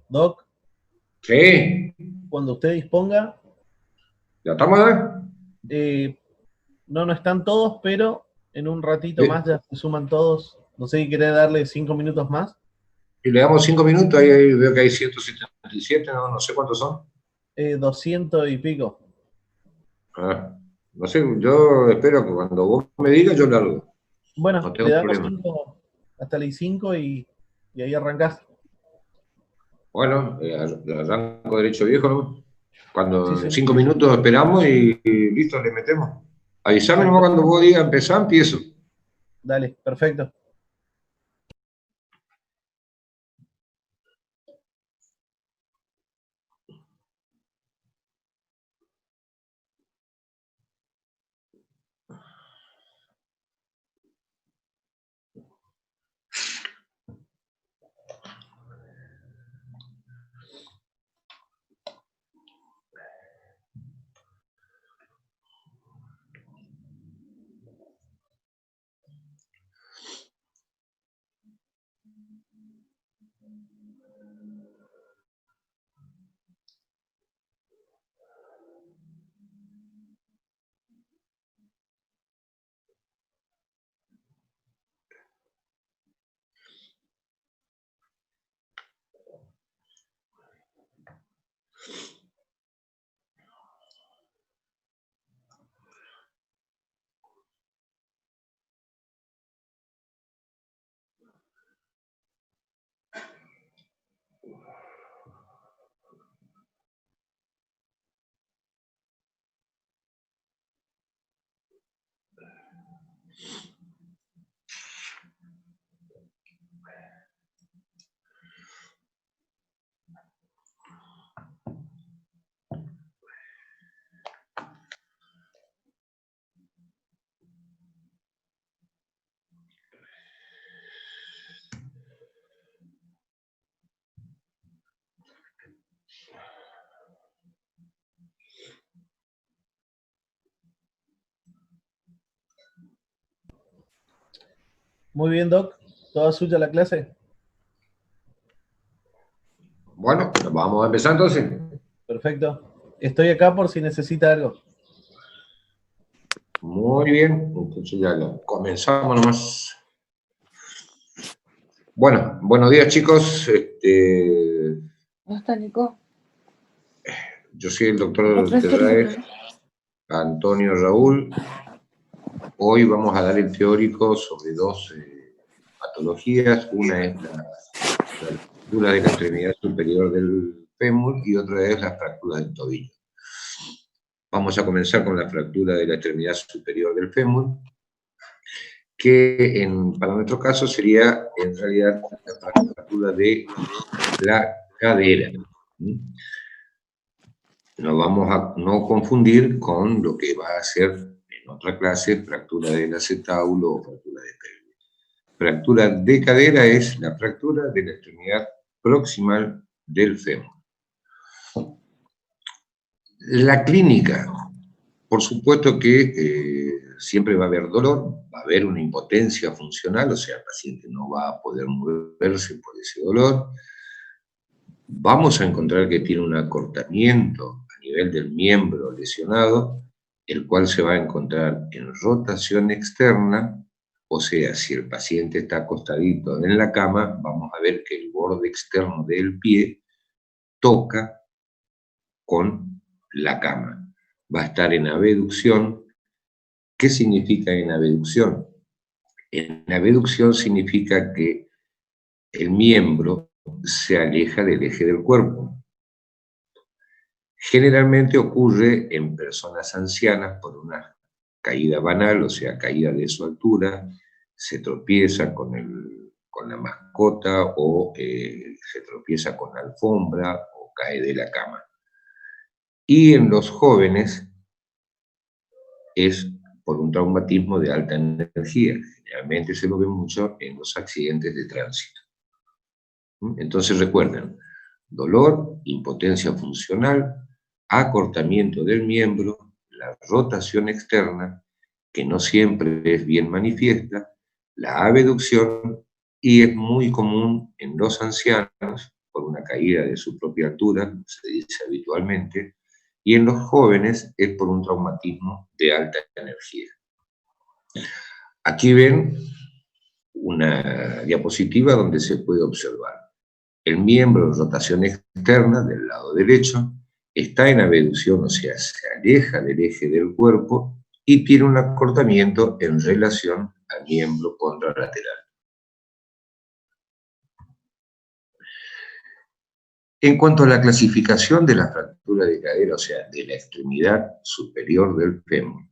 Doc, Sí, cuando usted disponga, ¿ya estamos acá? eh, no están todos, pero en un ratito más Sí. ya se suman todos. No sé si quiere darle 5 minutos más. Y le damos 5 minutos, ahí veo que hay 177, no sé cuántos son. 200 y pico. Ah, no sé, yo espero que cuando vos me digas yo largo, Bueno, no le tengo damos problema. 5 hasta las 5 y ahí arrancás. Bueno, arranco derecho viejo, ¿no? Sí, Cuando en señor. 5 minutos esperamos y listo, le metemos. Avisame Dale, nomás cuando vos digas empezar, empiezo. dale, perfecto. Muy bien, Doc. Toda suya la clase. Bueno, vamos a empezar entonces. Perfecto. Estoy acá por si necesita algo. Muy bien, entonces comenzamos nomás. Bueno, buenos días chicos. ¿No está Nico? Yo soy el ¿No doctor traes el Terraez, celular? Antonio Raúl. Hoy vamos a dar el teórico sobre dos patologías. Una es la fractura de la extremidad superior del fémur y otra es la fractura del tobillo. Vamos a comenzar con la fractura de la extremidad superior del fémur, que para nuestro caso sería en realidad la fractura de la cadera. No vamos a no confundir con lo que va a ser en otra clase fractura del acetábulo o fractura de pelvis. Fractura de cadera es la fractura de la extremidad proximal del fémur. La clínica, por supuesto que siempre va a haber dolor, va a haber una impotencia funcional, o sea, el paciente no va a poder moverse por ese dolor. Vamos a encontrar que tiene un acortamiento a nivel del miembro lesionado el cual se va a encontrar en rotación externa, o sea, si el paciente está acostadito en la cama, vamos a ver que el borde externo del pie toca con la cama. Va a estar en abducción. ¿Qué significa en abducción? En abducción significa que el miembro se aleja del eje del cuerpo. Generalmente ocurre en personas ancianas por una caída banal, o sea, caída de su altura, se tropieza con la mascota o se tropieza con la alfombra o cae de la cama. Y en los jóvenes es por un traumatismo de alta energía. Generalmente se lo ve mucho en los accidentes de tránsito. Entonces recuerden, dolor, impotencia funcional, acortamiento del miembro, la rotación externa, que no siempre es bien manifiesta, la abducción, y es muy común en los ancianos, por una caída de su propia altura, se dice habitualmente, y en los jóvenes es por un traumatismo de alta energía. Aquí ven una diapositiva donde se puede observar el miembro de rotación externa del lado derecho, está en abducción, o sea, se aleja del eje del cuerpo y tiene un acortamiento en relación al miembro contralateral. En cuanto a la clasificación de la fractura de cadera, o sea, de la extremidad superior del fémur,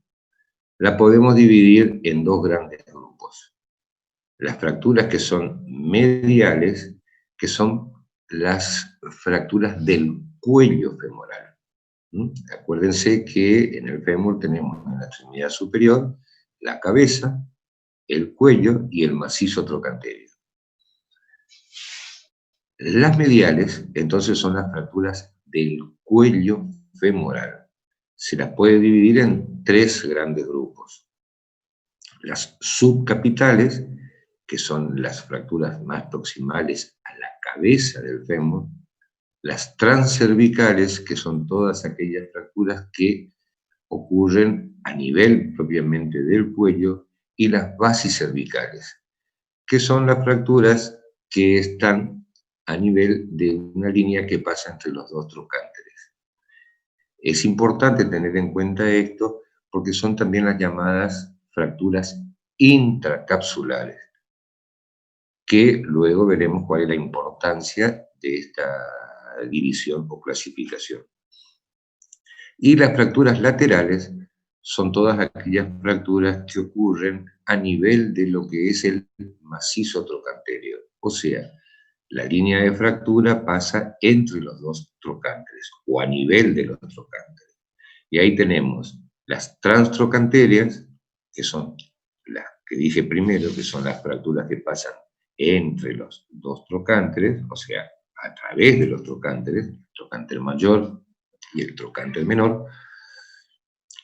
la podemos dividir en dos grandes grupos. Las fracturas que son mediales, que son las fracturas del cuello femoral. Acuérdense que en el fémur tenemos en la extremidad superior la cabeza, el cuello y el macizo trocantéreo. Las mediales, entonces, son las fracturas del cuello femoral. Se las puede dividir en tres grandes grupos. Las subcapitales, que son las fracturas más proximales a la cabeza del fémur. Las transcervicales, que son todas aquellas fracturas que ocurren a nivel propiamente del cuello, y las basicervicales, que son las fracturas que están a nivel de una línea que pasa entre los dos trocánteres. Es importante tener en cuenta esto porque son también las llamadas fracturas intracapsulares, que luego veremos cuál es la importancia de esta división o clasificación. Y las fracturas laterales son todas aquellas fracturas que ocurren a nivel de lo que es el macizo trocantéreo. O sea, la línea de fractura pasa entre los dos trocánteres o a nivel de los trocánteres. Y ahí tenemos las transtrocantéreas, que son las que dije primero, que son las fracturas que pasan entre los dos trocánteres, o sea, a través de los trocánteres, el trocánter mayor y el trocánter menor.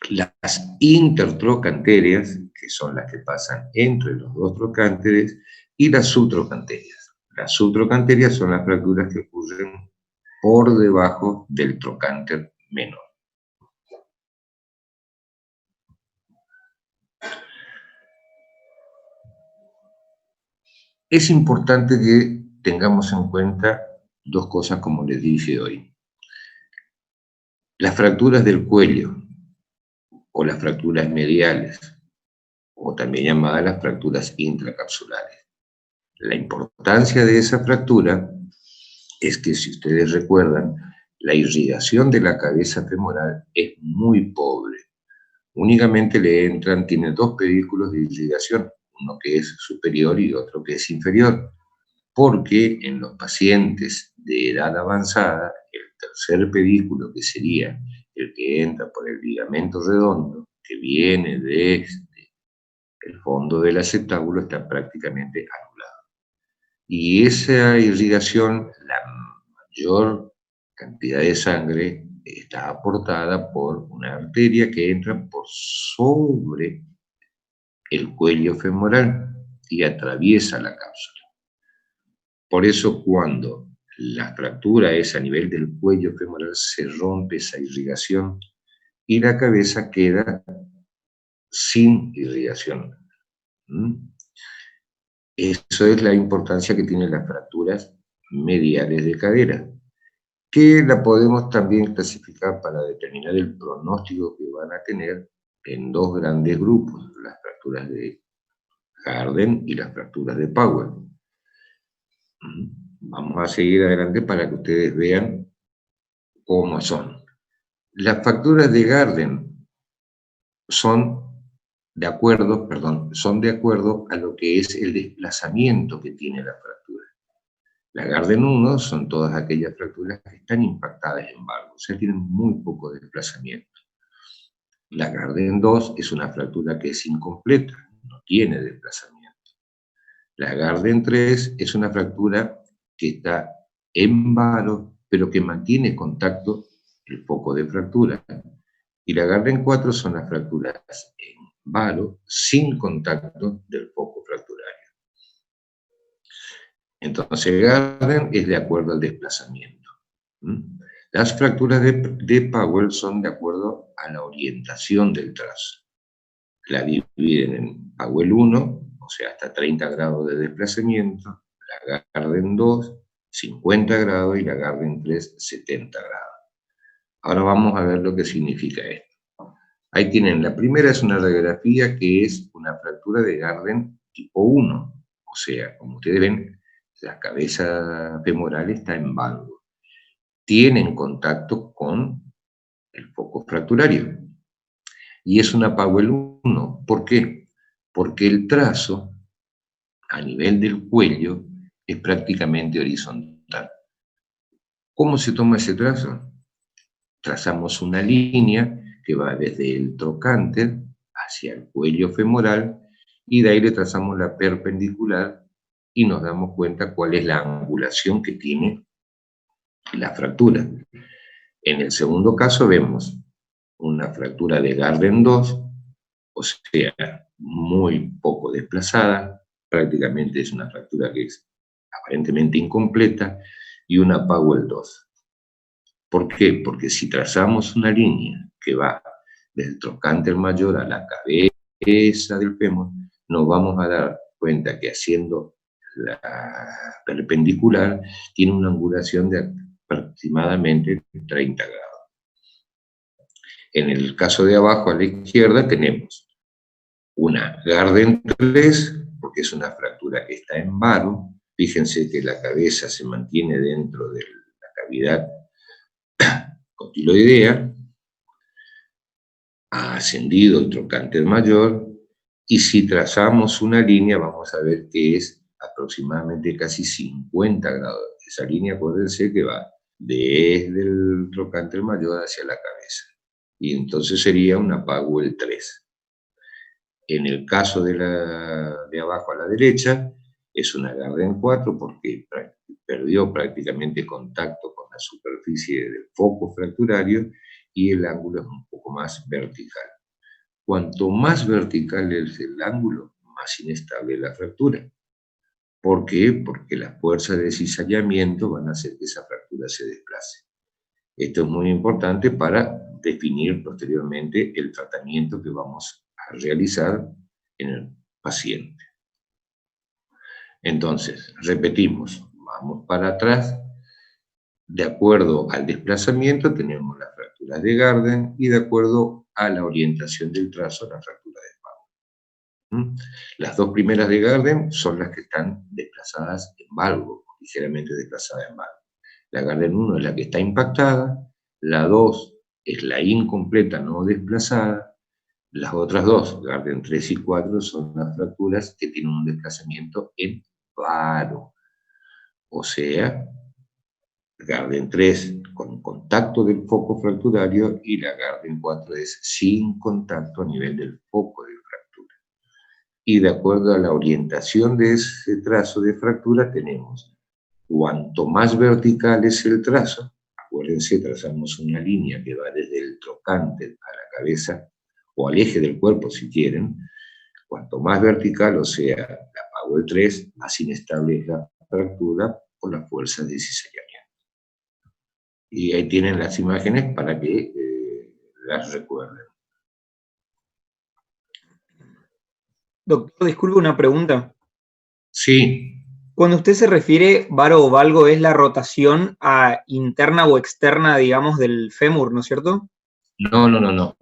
Las intertrocantéreas, que son las que pasan entre los dos trocánteres, y las subtrocantéreas. Las subtrocantéreas son las fracturas que ocurren por debajo del trocánter menor. Es importante que tengamos en cuenta dos cosas, como les dije hoy. Las fracturas del cuello, o las fracturas mediales, o también llamadas las fracturas intracapsulares. La importancia de esa fractura es que, si ustedes recuerdan, la irrigación de la cabeza femoral es muy pobre. Únicamente tiene dos pedículos de irrigación, uno que es superior y otro que es inferior, porque en los pacientes de edad avanzada, el tercer pedículo, que sería el que entra por el ligamento redondo, que viene desde el fondo del acetábulo, está prácticamente anulado. Y esa irrigación, la mayor cantidad de sangre está aportada por una arteria que entra por sobre el cuello femoral y atraviesa la cápsula. Por eso, cuando la fractura es a nivel del cuello femoral, se rompe esa irrigación y la cabeza queda sin irrigación. Eso es la importancia que tienen las fracturas mediales de cadera, que la podemos también clasificar para determinar el pronóstico que van a tener en dos grandes grupos, las fracturas de Harden y las fracturas de Powell. Vamos a seguir adelante para que ustedes vean cómo son. Las fracturas de Harden son de acuerdo a lo que es el desplazamiento que tiene la fractura. La Harden 1 son todas aquellas fracturas que están impactadas en valgo, o sea, tienen muy poco desplazamiento. La Harden 2 es una fractura que es incompleta, no tiene desplazamiento. La Harden 3 es una fractura que está en valo, pero que mantiene contacto el foco de fractura. Y la Harden 4 son las fracturas en valo sin contacto del foco fracturario. Entonces, Harden es de acuerdo al desplazamiento. Las fracturas de Powell son de acuerdo a la orientación del trazo. La dividen en Powell 1, o sea, hasta 30 grados de desplazamiento, la Harden 2, 50 grados, y la Harden 3, 70 grados. Ahora vamos a ver lo que significa esto. Ahí tienen, la primera es una radiografía que es una fractura de Harden tipo 1, o sea, como ustedes ven, la cabeza femoral está en valgo. Tienen contacto con el foco fracturario. Y es una Powell 1. ¿Por qué? Porque el trazo a nivel del cuello es prácticamente horizontal. ¿Cómo se toma ese trazo? Trazamos una línea que va desde el trocánter hacia el cuello femoral y de ahí le trazamos la perpendicular y nos damos cuenta cuál es la angulación que tiene la fractura. En el segundo caso vemos una fractura de Harden 2, o sea, muy poco desplazada, prácticamente es una fractura que es aparentemente incompleta, y una Powell 2. ¿Por qué? Porque si trazamos una línea que va del trocánter mayor a la cabeza del fémur, nos vamos a dar cuenta que haciendo la perpendicular tiene una angulación de aproximadamente 30 grados. En el caso de abajo a la izquierda tenemos una Harden 3, porque es una fractura que está en varo. Fíjense que la cabeza se mantiene dentro de la cavidad cotiloidea, ha ascendido el trocánter mayor, y si trazamos una línea vamos a ver que es aproximadamente casi 50 grados. Esa línea, acuérdense que va desde el trocánter mayor hacia la cabeza, y entonces sería una Powell 3. En el caso de abajo a la derecha, es una Harden 4 porque perdió prácticamente contacto con la superficie del foco fracturario y el ángulo es un poco más vertical. Cuanto más vertical es el ángulo, más inestable es la fractura. ¿Por qué? Porque las fuerzas de cizallamiento van a hacer que esa fractura se desplace. Esto es muy importante para definir posteriormente el tratamiento que vamos a realizar en el paciente. Entonces, repetimos, vamos para atrás. De acuerdo al desplazamiento tenemos las fracturas de Harden y de acuerdo a la orientación del trazo, la fractura de Powell. Las dos primeras de Harden son las que están desplazadas en valgo, ligeramente desplazadas en valgo. La Harden 1 es la que está impactada, la 2 es la incompleta no desplazada, las otras dos, Harden 3 y 4, son las fracturas que tienen un desplazamiento en varo. O sea, Harden 3 con contacto del foco fracturario y la Harden 4 es sin contacto a nivel del foco de fractura. Y de acuerdo a la orientación de ese trazo de fractura tenemos, cuanto más vertical es el trazo, acuérdense, trazamos una línea que va desde el trocánter a la cabeza o al eje del cuerpo si quieren, cuanto más vertical, o sea, la Powell 3, más inestable es la fractura por las fuerzas de cizallamiento. Y ahí tienen las imágenes para que las recuerden. Doctor, disculpe una pregunta. Sí. Cuando usted se refiere varo o valgo, es la rotación interna o externa, digamos, del fémur, ¿no es cierto? No.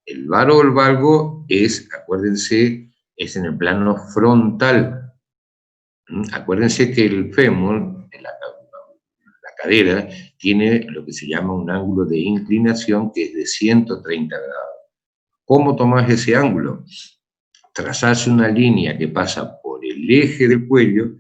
El varo o el valgo es, acuérdense, es en el plano frontal. Acuérdense que el fémur, la cadera, tiene lo que se llama un ángulo de inclinación que es de 130 grados. ¿Cómo tomás ese ángulo? Trazás una línea que pasa por el eje del cuello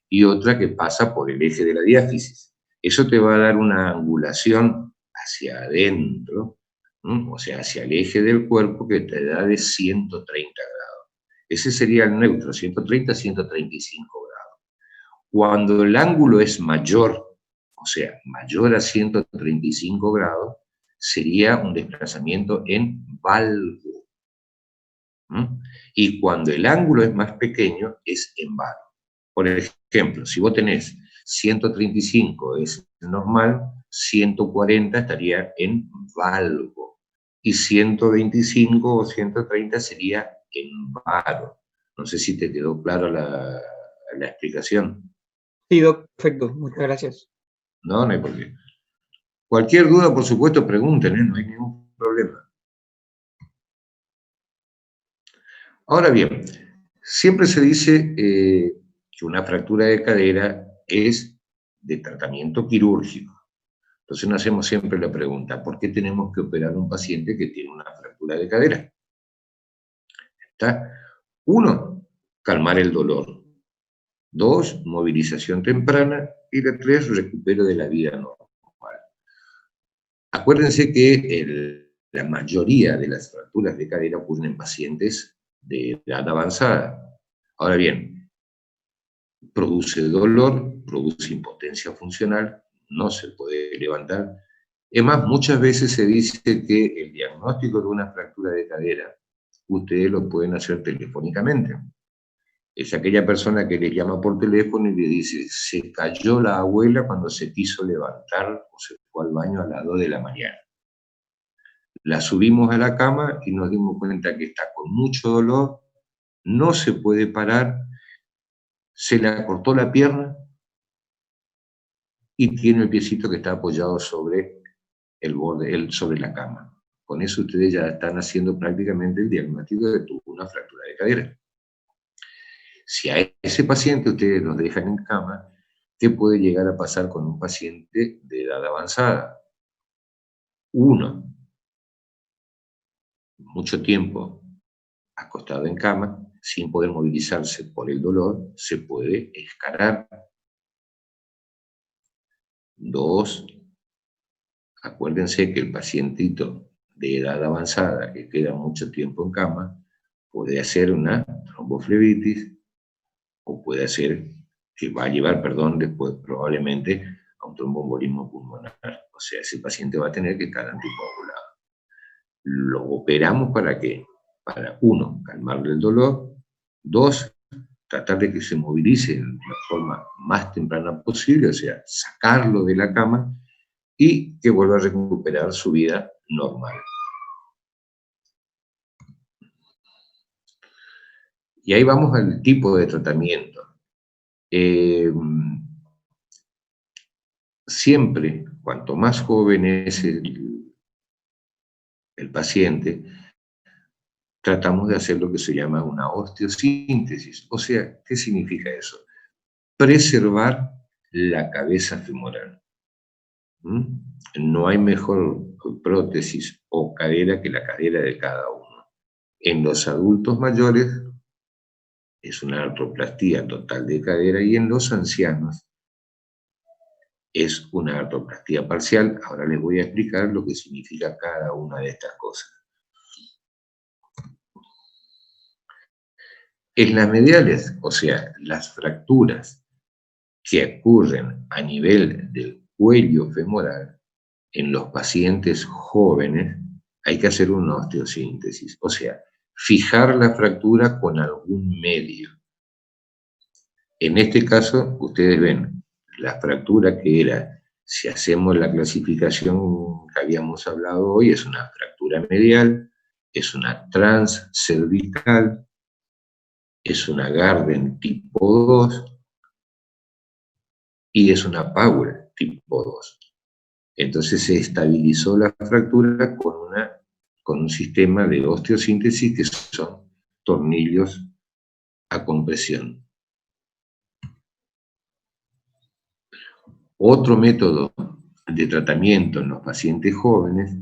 y otra que pasa por el eje de la diáfisis. Eso te va a dar una angulación hacia adentro, o sea, hacia el eje del cuerpo, que te da de 130 grados. Ese sería el neutro, 130 a 135 grados. Cuando el ángulo es mayor, o sea, mayor a 135 grados, sería un desplazamiento en valgo. Y cuando el ángulo es más pequeño, es en varo. Por ejemplo, si vos tenés 135 es normal, 140 estaría en valgo, y 125 o 130 sería en varo. No sé si te quedó claro la explicación. Sí, doc, perfecto, muchas gracias. No hay por qué. Cualquier duda, por supuesto, pregunten, no hay ningún problema. Ahora bien, siempre se dice que una fractura de cadera es de tratamiento quirúrgico. Entonces nos hacemos siempre la pregunta, ¿por qué tenemos que operar a un paciente que tiene una fractura de cadera? ¿Está? 1, calmar el dolor. 2, movilización temprana. Y la 3, recupero de la vida normal. Acuérdense que la mayoría de las fracturas de cadera ocurren en pacientes de edad avanzada. Ahora bien, produce dolor, produce impotencia funcional, no se puede levantar. Es más, muchas veces se dice que el diagnóstico de una fractura de cadera, ustedes lo pueden hacer telefónicamente. Es aquella persona que le llama por teléfono y le dice, se cayó la abuela cuando se quiso levantar o se fue al baño a las 2 de la mañana. La subimos a la cama y nos dimos cuenta que está con mucho dolor, no se puede parar, se le acortó la pierna y tiene el piecito que está apoyado sobre el borde, sobre la cama. Con eso ustedes ya están haciendo prácticamente el diagnóstico de que tuvo una fractura de cadera. Si a ese paciente ustedes los dejan en cama, ¿qué puede llegar a pasar con un paciente de edad avanzada? 1, mucho tiempo acostado en cama, sin poder movilizarse por el dolor, se puede escarar. 2, acuérdense que el pacientito de edad avanzada que queda mucho tiempo en cama puede hacer una tromboflebitis o puede hacer, que va a llevar, después probablemente a un tromboembolismo pulmonar. O sea, ese paciente va a tener que estar anticoagulado. Lo operamos ¿para qué? Para 1, calmarle el dolor. 2, tratar de que se movilice de la forma más temprana posible, o sea, sacarlo de la cama y que vuelva a recuperar su vida normal. Y ahí vamos al tipo de tratamiento. Siempre, cuanto más joven es el paciente, tratamos de hacer lo que se llama una osteosíntesis. O sea, ¿qué significa eso? Preservar la cabeza femoral. No hay mejor prótesis o cadera que la cadera de cada uno. En los adultos mayores es una artroplastía total de cadera y en los ancianos es una artroplastía parcial. Ahora les voy a explicar lo que significa cada una de estas cosas. En las mediales, o sea, las fracturas que ocurren a nivel del cuello femoral, en los pacientes jóvenes hay que hacer una osteosíntesis, o sea, fijar la fractura con algún medio. En este caso, ustedes ven, la fractura que era si hacemos la clasificación que habíamos hablado hoy, es una fractura medial, es una transcervical, es una Garden tipo 2 y es una Powell tipo 2. Entonces se estabilizó la fractura con un sistema de osteosíntesis que son tornillos a compresión. Otro método de tratamiento en los pacientes jóvenes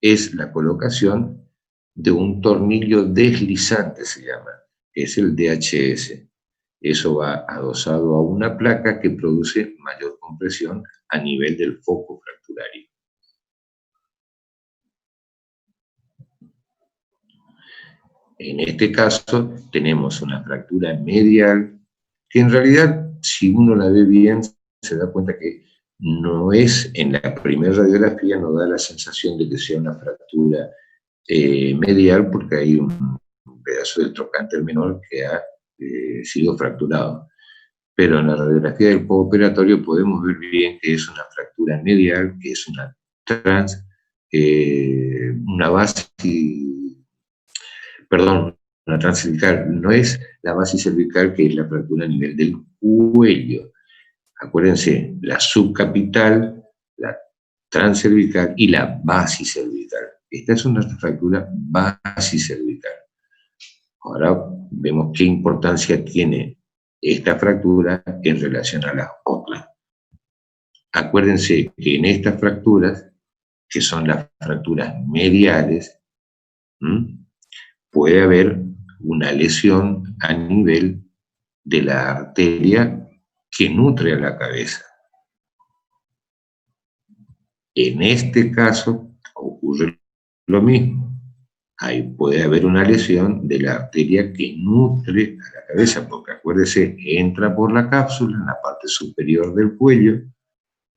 es la colocación de un tornillo deslizante, se llama, es el DHS. Eso va adosado a una placa que produce mayor compresión a nivel del foco fracturario. En este caso tenemos una fractura medial que en realidad, si uno la ve bien, se da cuenta que no es, en la primera radiografía no da la sensación de que sea una fractura medial, porque hay un pedazo del trocánter menor que ha sido fracturado. Pero en la radiografía del postoperatorio podemos ver bien que es una fractura medial, que es una una transcervical. No es la basicervical, que es la fractura a nivel del cuello. Acuérdense, la subcapital, la transcervical y la basicervical. Esta es una fractura basicervical. Ahora vemos qué importancia tiene esta fractura en relación a las otras. Acuérdense que en estas fracturas, que son las fracturas mediales, puede haber una lesión a nivel de la arteria que nutre a la cabeza. En este caso ocurre lo mismo. Ahí puede haber una lesión de la arteria que nutre a la cabeza, porque acuérdese, entra por la cápsula en la parte superior del cuello,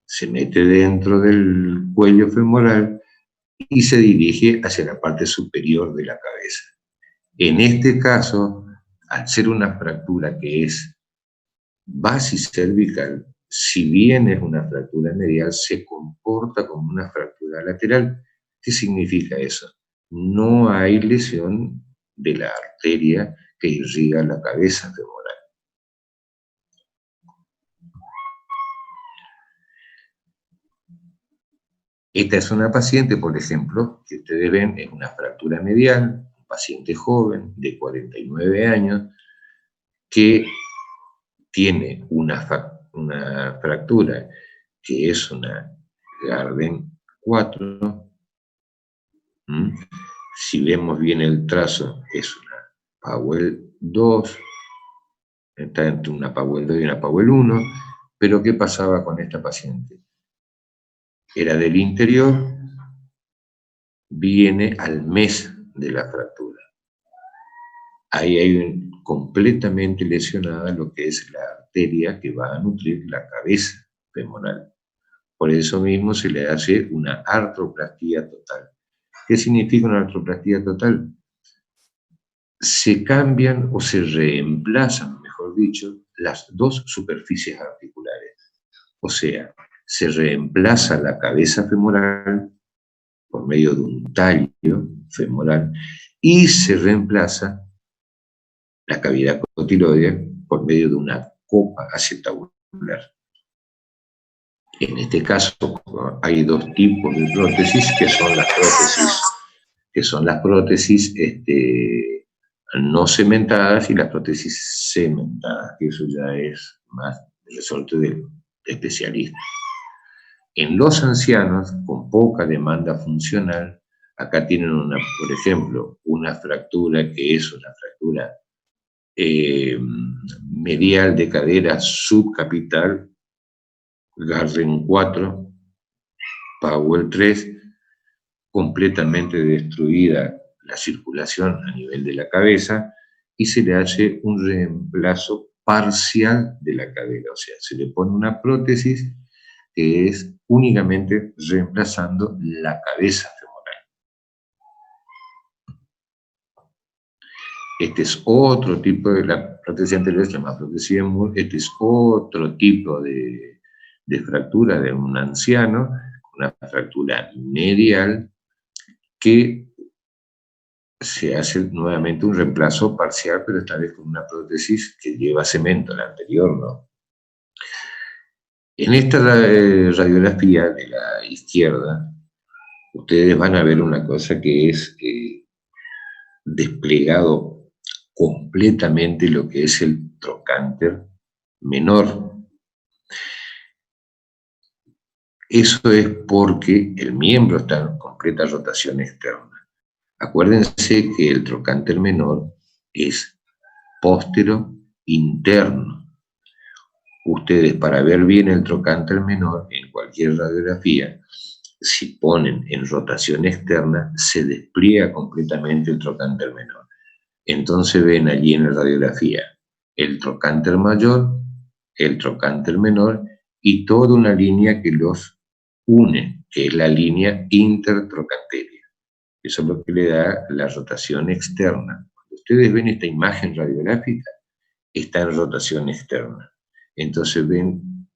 se mete dentro del cuello femoral y se dirige hacia la parte superior de la cabeza. En este caso, al ser una fractura que es basicervical, si bien es una fractura medial, se comporta como una fractura lateral. ¿Qué significa eso? No hay lesión de la arteria que irriga la cabeza femoral. Esta es una paciente, por ejemplo, que ustedes ven, es una fractura medial, un paciente joven de 49 años, que tiene una fractura que es una Garden 4. Si vemos bien el trazo, es una Powell 2, está entre una Powell 2 y una Powell 1, pero ¿qué pasaba con esta paciente? Era del interior, viene al mes de la fractura. Ahí hay completamente lesionada lo que es la arteria que va a nutrir la cabeza femoral. Por eso mismo se le hace una artroplastía total. ¿Qué significa una artroplastía total? Se cambian o se reemplazan, mejor dicho, las dos superficies articulares. O sea, se reemplaza la cabeza femoral por medio de un tallo femoral y se reemplaza la cavidad cotiloidea por medio de una copa acetabular. En este caso hay dos tipos de prótesis, que son las prótesis no cementadas y las prótesis cementadas, que eso ya es más resorte de especialistas. En los ancianos con poca demanda funcional, acá tienen por ejemplo, una fractura que es una fractura medial de cadera subcapital, Garden 4, Powell 3, completamente destruida la circulación a nivel de la cabeza y se le hace un reemplazo parcial de la cadera, o sea, se le pone una prótesis que es únicamente reemplazando la cabeza femoral. Este es otro tipo de la prótesis anterior, se llama prótesis de Moore. Este es otro tipo de de fractura de un anciano, una fractura medial, que se hace nuevamente un reemplazo parcial, pero esta vez con una prótesis que lleva cemento, la anterior no. En esta radiografía de la izquierda, ustedes van a ver una cosa que es desplegado completamente lo que es el trocánter menor. Eso es porque el miembro está en completa rotación externa. Acuérdense que el trocánter menor es póstero interno. Ustedes, para ver bien el trocánter menor en cualquier radiografía, si ponen en rotación externa, se despliega completamente el trocánter menor. Entonces ven allí en la radiografía el trocánter mayor, el trocánter menor y toda una línea que los une, que es la línea intertrocanteria. Eso es lo que le da la rotación externa. Cuando ustedes ven esta imagen radiográfica, está en rotación externa. Entonces ven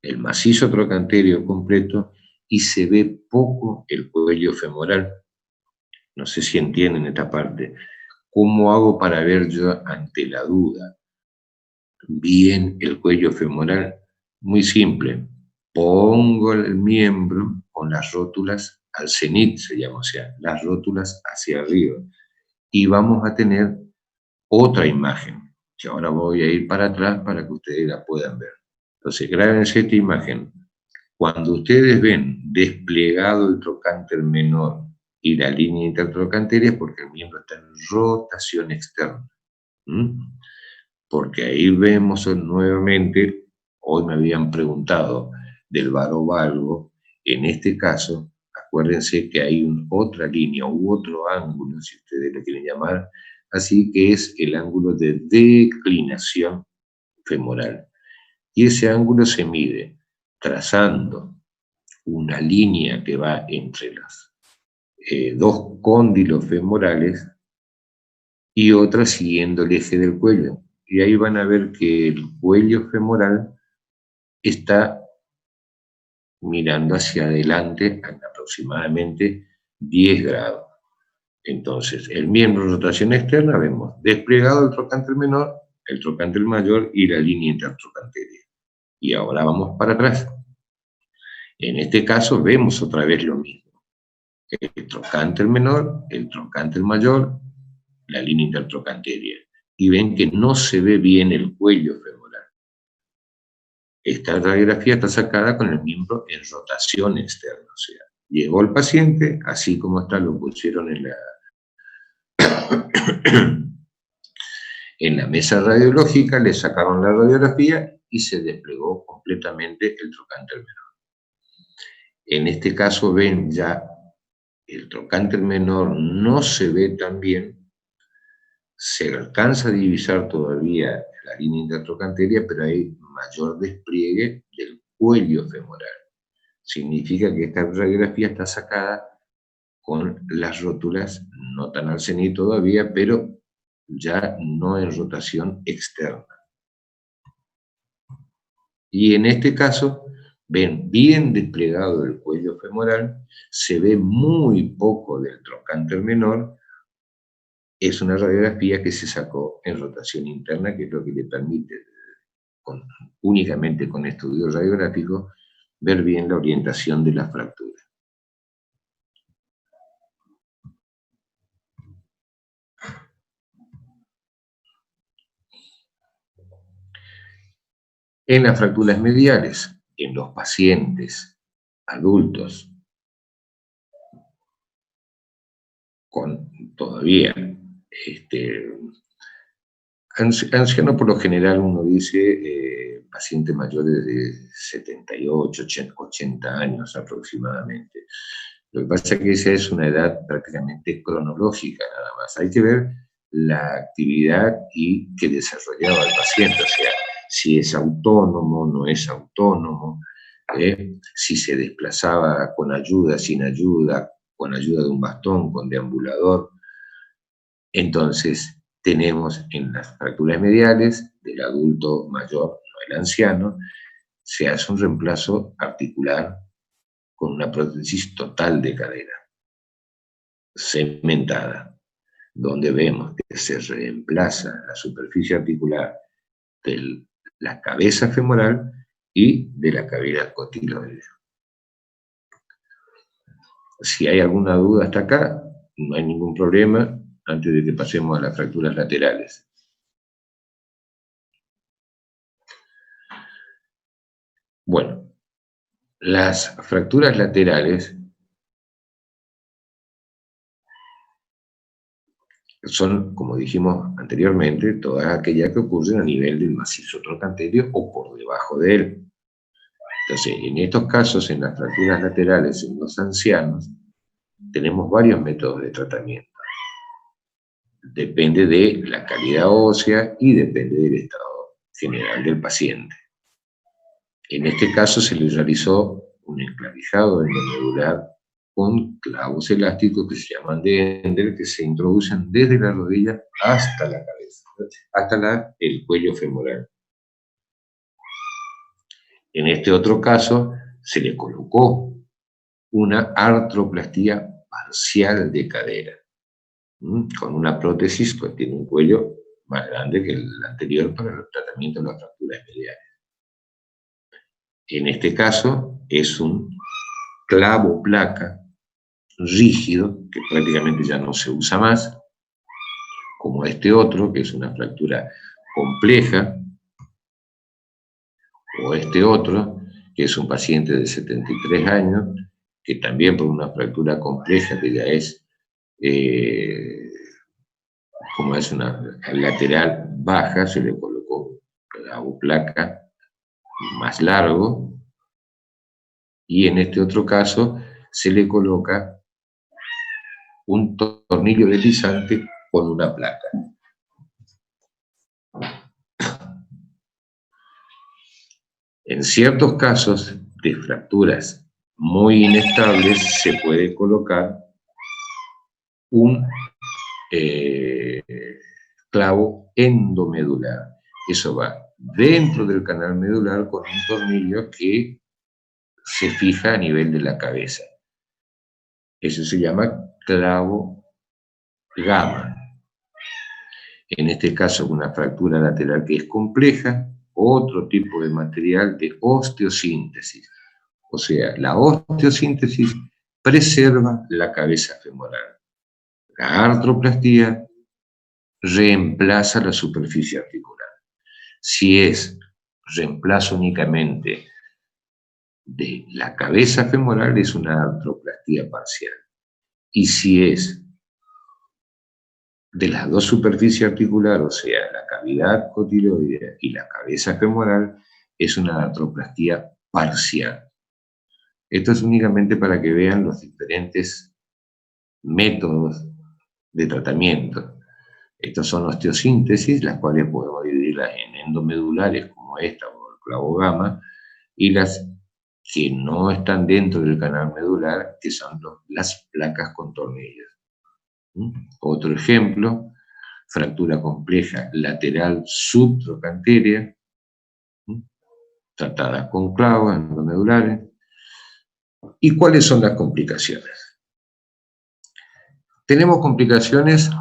el macizo trocanterio completo y se ve poco el cuello femoral. No sé si entienden esta parte. ¿Cómo hago para ver yo ante la duda bien el cuello femoral? Muy simple. Pongo el miembro con las rótulas al cenit, se llama, o sea, las rótulas hacia arriba. Y vamos a tener otra imagen, que ahora voy a ir para atrás para que ustedes la puedan ver. Entonces, grábense esta imagen. Cuando ustedes ven desplegado el trocánter menor y la línea intertrocanteria, porque el miembro está en rotación externa. Porque ahí vemos nuevamente, hoy me habían preguntado del varovalgo, en este caso, acuérdense que hay otra línea u otro ángulo, si ustedes le quieren llamar, así que es el ángulo de declinación femoral. Y ese ángulo se mide trazando una línea que va entre los dos cóndilos femorales y otra siguiendo el eje del cuello. Y ahí van a ver que el cuello femoral está mirando hacia adelante en aproximadamente 10 grados. Entonces, el miembro en rotación externa vemos desplegado el trocánter menor, el trocánter mayor y la línea intertrocanteria. Y ahora vamos para atrás. En este caso vemos otra vez lo mismo. El trocánter menor, el trocánter mayor, la línea intertrocanteria. Y ven que no se ve bien el cuello femoral. Esta radiografía está sacada con el miembro en rotación externa. O sea, llegó el paciente, así como está, lo pusieron en la mesa radiológica, le sacaron la radiografía y se desplegó completamente el trocánter menor. En este caso ven ya el trocánter menor no se ve tan bien, se alcanza a divisar todavía la línea intertrocanteria, pero hay mayor despliegue del cuello femoral. Significa que esta radiografía está sacada con las rótulas, no tan al cenit todavía, pero ya no en rotación externa. Y en este caso, ven bien desplegado el cuello femoral, se ve muy poco del trocánter menor. Es una radiografía que se sacó en rotación interna, que es lo que le permite, únicamente con estudio radiográfico, ver bien la orientación de la fractura. En las fracturas mediales, en los pacientes adultos con todavía anciano, por lo general uno dice pacientes mayores de 78, 80 años aproximadamente. Lo que pasa es que esa es una edad prácticamente cronológica nada más. Hay que ver la actividad y que desarrollaba el paciente, o sea, si es autónomo, no es autónomo, si se desplazaba con ayuda, sin ayuda, con ayuda de un bastón, con deambulador. Entonces, tenemos en las fracturas mediales del adulto mayor, no el anciano, se hace un reemplazo articular con una prótesis total de cadera, cementada, donde vemos que se reemplaza la superficie articular de la cabeza femoral y de la cavidad cotiloidea. Si hay alguna duda hasta acá, no hay ningún problema antes de que pasemos a las fracturas laterales. Bueno, las fracturas laterales son, como dijimos anteriormente, todas aquellas que ocurren a nivel del macizo trochanterio o por debajo de él. Entonces, en estos casos, en las fracturas laterales en los ancianos, tenemos varios métodos de tratamiento. Depende de la calidad ósea y depende del estado general del paciente. En este caso se le realizó un enclavijado endomedular con clavos elásticos que se llaman de Ender, que se introducen desde la rodilla hasta la cabeza, hasta el cuello femoral. En este otro caso se le colocó una artroplastía parcial de cadera, con una prótesis que tiene un cuello más grande que el anterior para el tratamiento de las fracturas mediales. En este caso es un clavo placa rígido, que prácticamente ya no se usa más, como este otro, que es una fractura compleja, o este otro, que es un paciente de 73 años, que también por una fractura compleja, que ya es, como es una lateral baja, se le colocó clavo placa más largo, y en este otro caso se le coloca un tornillo deslizante con una placa. En ciertos casos de fracturas muy inestables se puede colocar un clavo endomedular. Eso va dentro del canal medular con un tornillo que se fija a nivel de la cabeza. Eso se llama clavo gamma. En este caso, una fractura lateral que es compleja, otro tipo de material de osteosíntesis. O sea, la osteosíntesis preserva la cabeza femoral. La artroplastía reemplaza la superficie articular. Si es reemplazo únicamente de la cabeza femoral, es una artroplastía parcial. Y si es de las dos superficies articulares, o sea, la cavidad cotiloidea y la cabeza femoral, es una artroplastía parcial. Esto es únicamente para que vean los diferentes métodos de tratamiento. Estos son osteosíntesis, las cuales podemos dividirlas en endomedulares, como esta o el clavo gamma, y las que no están dentro del canal medular, que son las placas con tornillos. Otro ejemplo, fractura compleja lateral subtrochanterea, tratada con clavos endomedulares. ¿Y cuáles son las complicaciones? Tenemos complicaciones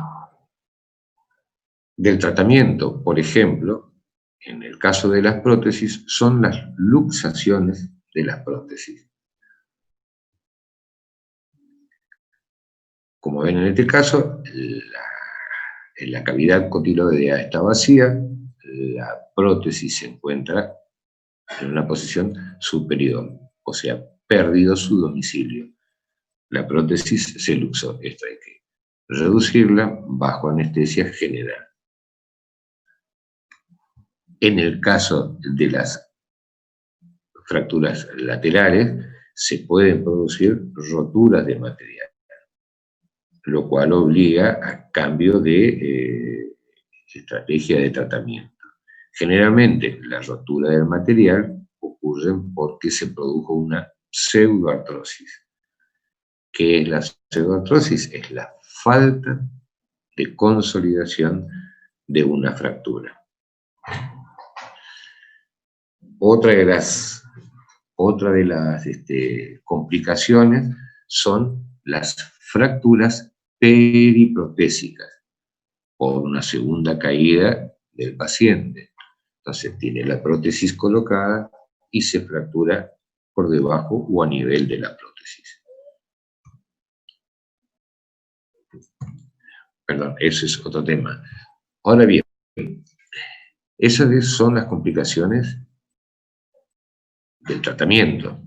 del tratamiento, por ejemplo, en el caso de las prótesis, son las luxaciones de las prótesis. Como ven en este caso, la cavidad cotiloidea está vacía, la prótesis se encuentra en una posición superior, o sea, perdido su domicilio. La prótesis se luxó, esto hay que reducirla bajo anestesia general. En el caso de las fracturas laterales, se pueden producir roturas de material, lo cual obliga a cambio de estrategia de tratamiento. Generalmente, la rotura del material ocurre porque se produjo una pseudoartrosis. ¿Qué es la pseudoartrosis? Es la falta de consolidación de una fractura. Otra de las complicaciones son las fracturas periprotésicas por una segunda caída del paciente. Entonces tiene la prótesis colocada y se fractura por debajo o a nivel de la prótesis. Perdón, ese es otro tema. Ahora bien, esas son las complicaciones del tratamiento.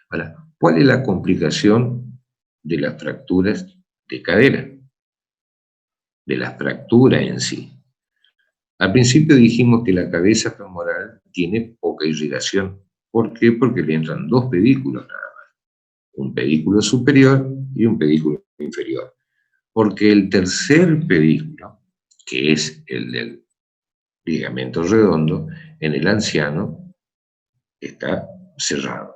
Ahora, ¿cuál es la complicación de las fracturas de cadera? De la fractura en sí. Al principio dijimos que la cabeza femoral tiene poca irrigación. ¿Por qué? Porque le entran dos pedículos nada más. Un pedículo superior y un pedículo inferior. Porque el tercer pedículo, que es el del ligamento redondo, en el anciano está cerrado.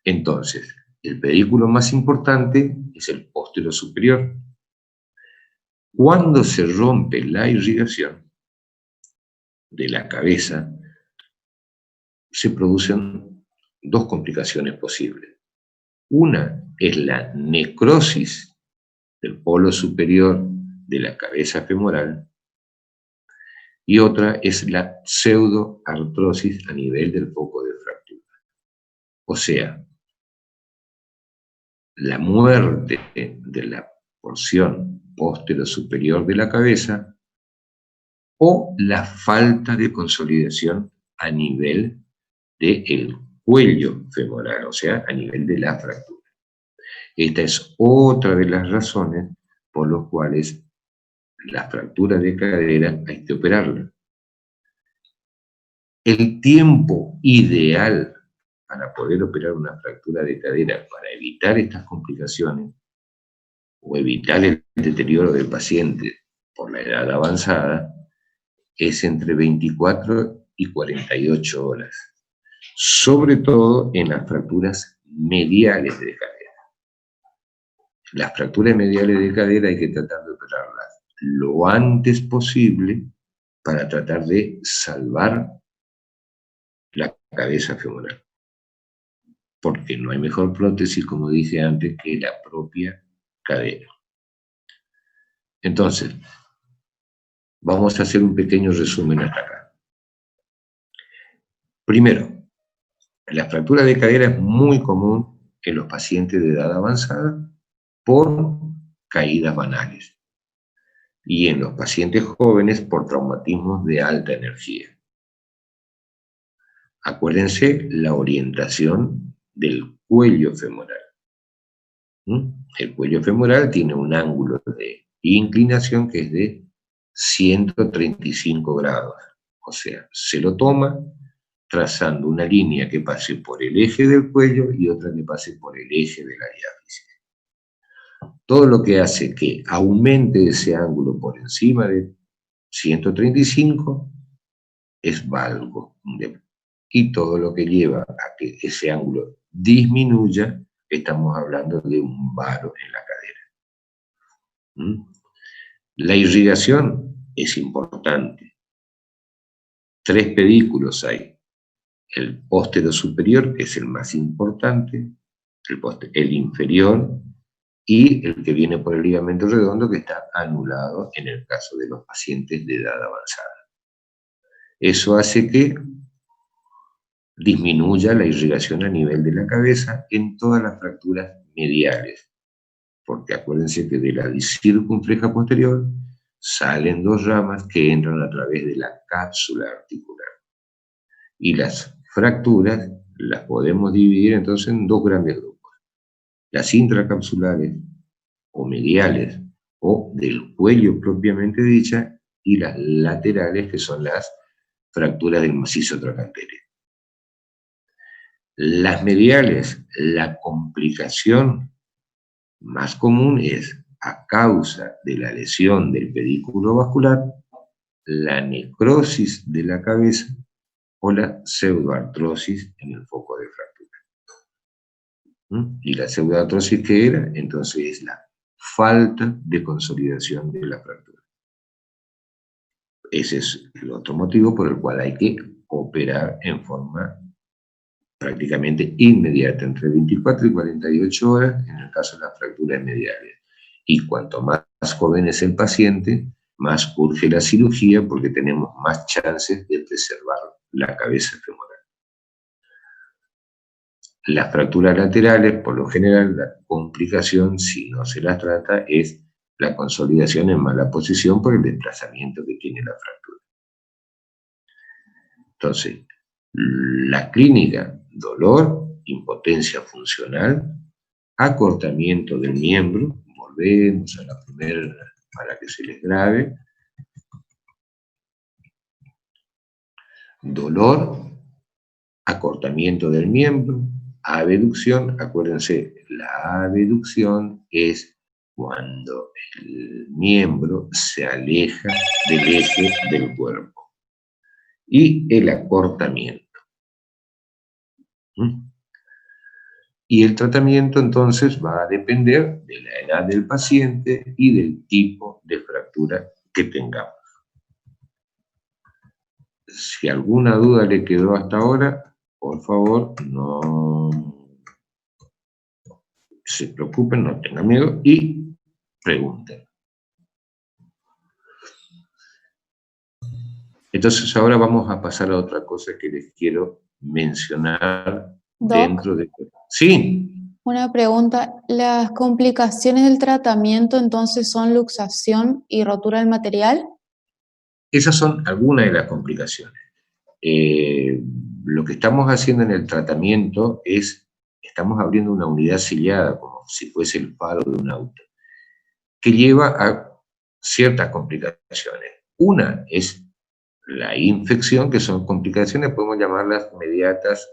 Entonces, el pedículo más importante es el póstero superior. Cuando se rompe la irrigación de la cabeza, se producen dos complicaciones posibles. Una es la necrosis del polo superior de la cabeza femoral y otra es la pseudoartrosis a nivel del foco de fractura. O sea, la muerte de la porción póstero superior de la cabeza o la falta de consolidación a nivel del cuello femoral, o sea, a nivel de la fractura. Esta es otra de las razones por las cuales la fractura de cadera hay que operarla. El tiempo ideal para poder operar una fractura de cadera para evitar estas complicaciones o evitar el deterioro del paciente por la edad avanzada es entre 24 y 48 horas, sobre todo en las fracturas mediales de cadera. Las fracturas mediales de cadera hay que tratar de operarlas lo antes posible para tratar de salvar la cabeza femoral. Porque no hay mejor prótesis, como dije antes, que la propia cadera. Entonces, vamos a hacer un pequeño resumen hasta acá. Primero, la fractura de cadera es muy común en los pacientes de edad avanzada por caídas banales y en los pacientes jóvenes por traumatismos de alta energía. Acuérdense la orientación del cuello femoral. El cuello femoral tiene un ángulo de inclinación que es de 135 grados. O sea, se lo toma trazando una línea que pase por el eje del cuello y otra que pase por el eje de la diáfisis. Todo lo que hace que aumente ese ángulo por encima de 135 es valgo. Y todo lo que lleva a que ese ángulo disminuya, estamos hablando de un varo en la cadera. La irrigación es importante. 3 pedículos hay. El póstero superior, que es el más importante, el inferior, y el que viene por el ligamento redondo, que está anulado en el caso de los pacientes de edad avanzada. Eso hace que disminuya la irrigación a nivel de la cabeza en todas las fracturas mediales. Porque acuérdense que de la circunfleja posterior salen 2 ramas que entran a través de la cápsula articular. Y las fracturas las podemos dividir entonces en 2 grandes grupos. Las intracapsulares o mediales o del cuello propiamente dicha y las laterales, que son las fracturas del macizo trochanteriano. Las mediales, la complicación más común es a causa de la lesión del pedículo vascular, la necrosis de la cabeza o la pseudoartrosis en el foco de fractura. ¿Y la pseudoartrosis qué era? Entonces es la falta de consolidación de la fractura. Ese es el otro motivo por el cual hay que operar en forma prácticamente inmediata, entre 24 y 48 horas en el caso de las fracturas mediales. Y cuanto más joven es el paciente, más urge la cirugía porque tenemos más chances de preservar la cabeza femoral. Las fracturas laterales, por lo general, la complicación, si no se las trata, es la consolidación en mala posición por el desplazamiento que tiene la fractura. Entonces, la clínica, dolor, impotencia funcional, acortamiento del miembro, volvemos a la primera para que se les grabe, dolor, acortamiento del miembro, abducción. Acuérdense, la abducción es cuando el miembro se aleja del eje del cuerpo. Y el acortamiento. Y el tratamiento entonces va a depender de la edad del paciente y del tipo de fractura que tengamos. Si alguna duda le quedó hasta ahora, por favor, no se preocupen, no tengan miedo y pregunten. Entonces ahora vamos a pasar a otra cosa que les quiero mencionar. Doc, dentro de... Sí. una pregunta. ¿Las complicaciones del tratamiento entonces son luxación y rotura del material? Esas son algunas de las complicaciones. Lo que estamos haciendo en el tratamiento es, estamos abriendo una unidad ciliada, como si fuese el faro de un auto, que lleva a ciertas complicaciones. Una es la infección, que son complicaciones, podemos llamarlas mediatas,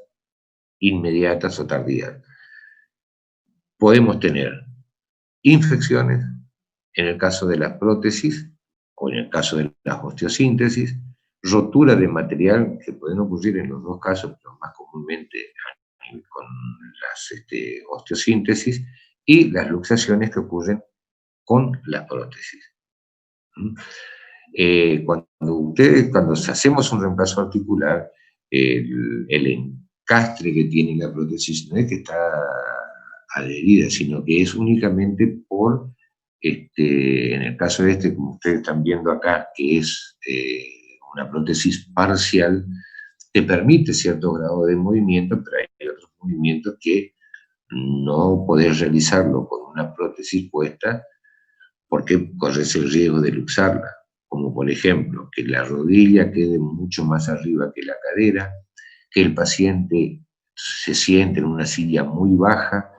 inmediatas o tardías. Podemos tener infecciones, en el caso de las prótesis, o en el caso de la osteosíntesis, rotura de material, que pueden ocurrir en los dos casos, pero más comúnmente con las osteosíntesis, y las luxaciones que ocurren con las prótesis. Cuando hacemos un reemplazo articular, el encastre que tiene la prótesis no es que está adherida, sino que es únicamente por, en el caso de como ustedes están viendo acá, que es una prótesis parcial, te permite cierto grado de movimiento, pero hay otros movimientos que no podés realizarlo con una prótesis puesta porque corres el riesgo de luxarla, como por ejemplo que la rodilla quede mucho más arriba que la cadera, que el paciente se siente en una silla muy baja,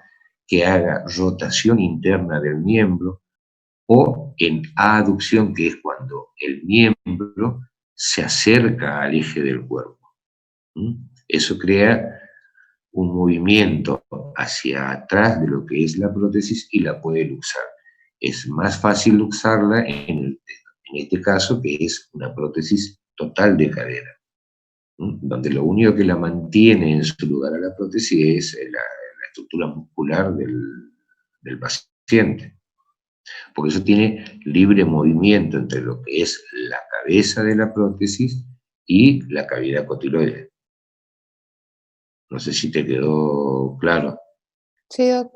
que haga rotación interna del miembro, o en aducción, que es cuando el miembro se acerca al eje del cuerpo. Eso crea un movimiento hacia atrás de lo que es la prótesis y la puede luxar. Es más fácil luxarla en este caso, que es una prótesis total de cadera, donde lo único que la mantiene en su lugar a la prótesis es la estructura muscular del paciente. Porque eso tiene libre movimiento entre lo que es la cabeza de la prótesis y la cavidad cotiloide. No sé si te quedó claro. Sí, Doc.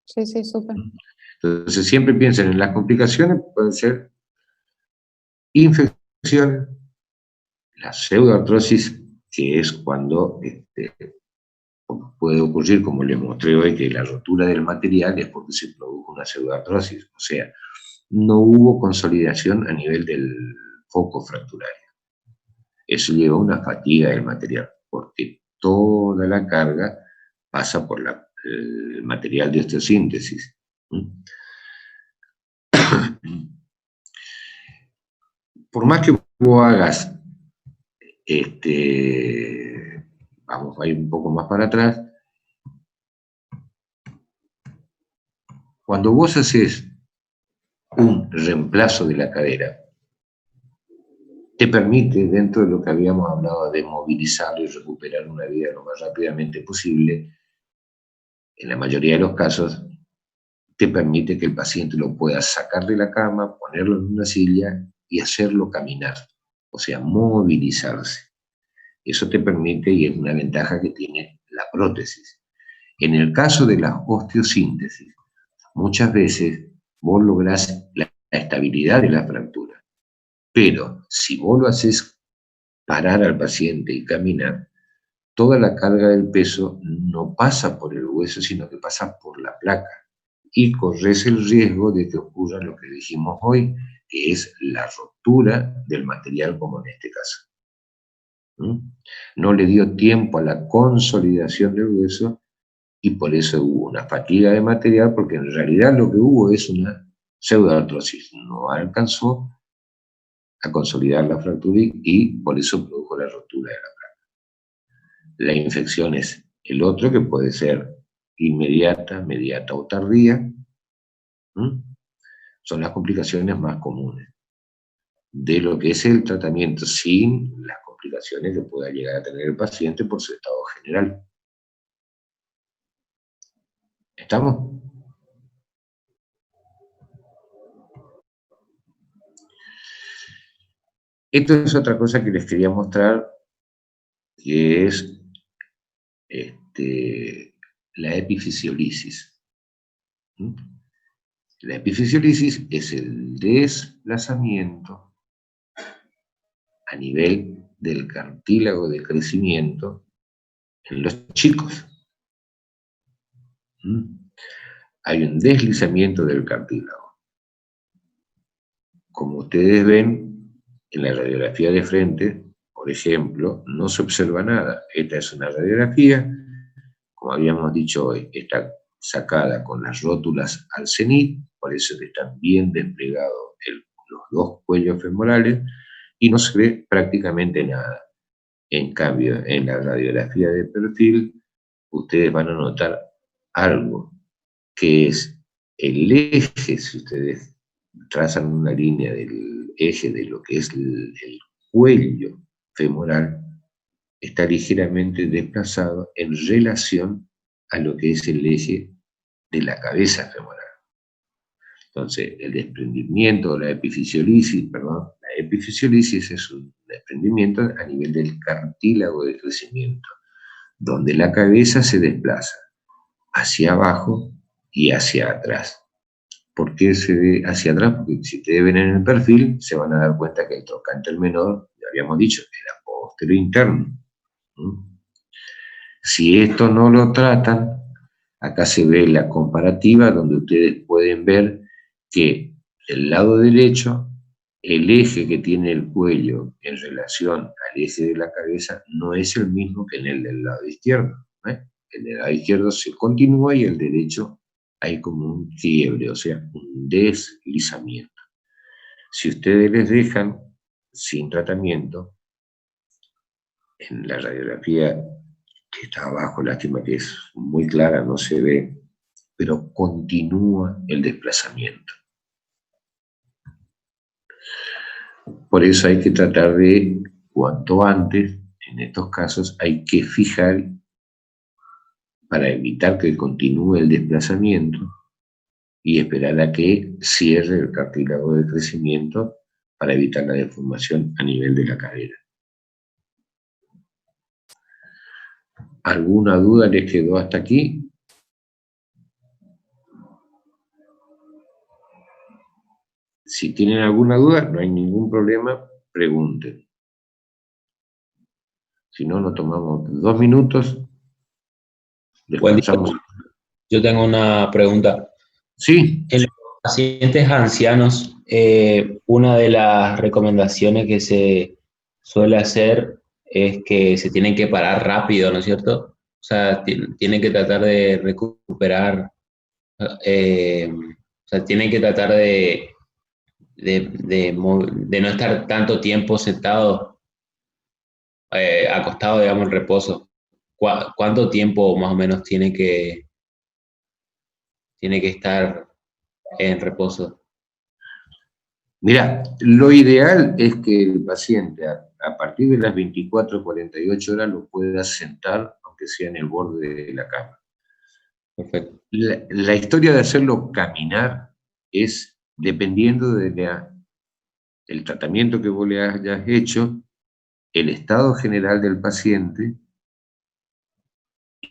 Sí, súper. Entonces siempre piensen en las complicaciones, pueden ser infecciones, la pseudoartrosis, que es cuando puede ocurrir, como les mostré hoy, que la rotura del material es porque se produjo una pseudoartrosis, o sea, no hubo consolidación a nivel del foco fracturario. Eso lleva a una fatiga del material, porque toda la carga pasa por el material de osteosíntesis. Por más que vos hagas, vamos a ir un poco más para atrás, cuando vos haces un reemplazo de la cadera, te permite, dentro de lo que habíamos hablado de movilizarlo y recuperar una vida lo más rápidamente posible, en la mayoría de los casos, te permite que el paciente lo pueda sacar de la cama, ponerlo en una silla y hacerlo caminar, o sea, movilizarse. Eso te permite, y es una ventaja que tiene la prótesis. En el caso de la osteosíntesis, muchas veces vos lográs la estabilidad de la fractura, pero si vos lo haces parar al paciente y caminar, toda la carga del peso no pasa por el hueso, sino que pasa por la placa. Y corres el riesgo de que ocurra lo que dijimos hoy, que es la ruptura del material, como en este caso. No le dio tiempo a la consolidación del hueso y por eso hubo una fatiga de material, porque en realidad lo que hubo es una pseudoartrosis. No alcanzó a consolidar la fractura y por eso produjo la ruptura de la placa. La infección es el otro, que puede ser inmediata, mediata o tardía. Son las complicaciones más comunes de lo que es el tratamiento, sin las complicaciones que pueda llegar a tener el paciente por su estado general. ¿Estamos? Esto es otra cosa que les quería mostrar, que es la epifisiolisis. La epifisiolisis es el desplazamiento a nivel del cartílago de crecimiento en los chicos. Hay un deslizamiento del cartílago. Como ustedes ven, en la radiografía de frente, por ejemplo, no se observa nada. Esta es una radiografía, como habíamos dicho hoy, está sacada con las rótulas al cenit, por eso que están bien desplegados los dos cuellos femorales, y no se ve prácticamente nada. En cambio, en la radiografía de perfil, ustedes van a notar algo, que es el eje. Si ustedes trazan una línea del eje de lo que es el cuello femoral, está ligeramente desplazado en relación a lo que es el eje de la cabeza femoral. Entonces, el desprendimiento, la epifisiolisis es un desprendimiento a nivel del cartílago de crecimiento, donde la cabeza se desplaza hacia abajo y hacia atrás. ¿Por qué se ve hacia atrás? Porque si ustedes ven en el perfil, se van a dar cuenta que el trocánter menor, ya habíamos dicho, era posterior interno. Si esto no lo tratan, acá se ve la comparativa, donde ustedes pueden ver que del lado derecho, el eje que tiene el cuello en relación al eje de la cabeza no es el mismo que en el del lado izquierdo. En el lado izquierdo se continúa y el derecho hay como un quiebre, o sea, un deslizamiento. Si ustedes les dejan sin tratamiento, en la radiografía que está abajo, lástima que es muy clara, no se ve, pero continúa el desplazamiento. Por eso hay que tratar de, cuanto antes, en estos casos, hay que fijar, para evitar que continúe el desplazamiento, y esperar a que cierre el cartílago de crecimiento para evitar la deformación a nivel de la cadera. ¿Alguna duda les quedó hasta aquí? Si tienen alguna duda, no hay ningún problema, pregunten. Si no, nos tomamos 2 minutos, descansamos. Yo tengo una pregunta. Sí. En los pacientes ancianos, una de las recomendaciones que se suele hacer es que se tienen que parar rápido, ¿no es cierto? O sea, tienen que tratar de recuperar, o sea, tienen que tratar de no estar tanto tiempo sentado, acostado, digamos, en reposo. ¿Cuánto tiempo más o menos tiene que estar en reposo? Mira, lo ideal es que el paciente a partir de las 24 o 48 horas lo pueda sentar, aunque sea en el borde de la cama. Perfecto. La historia de hacerlo caminar es dependiendo de el tratamiento que vos le hayas hecho, el estado general del paciente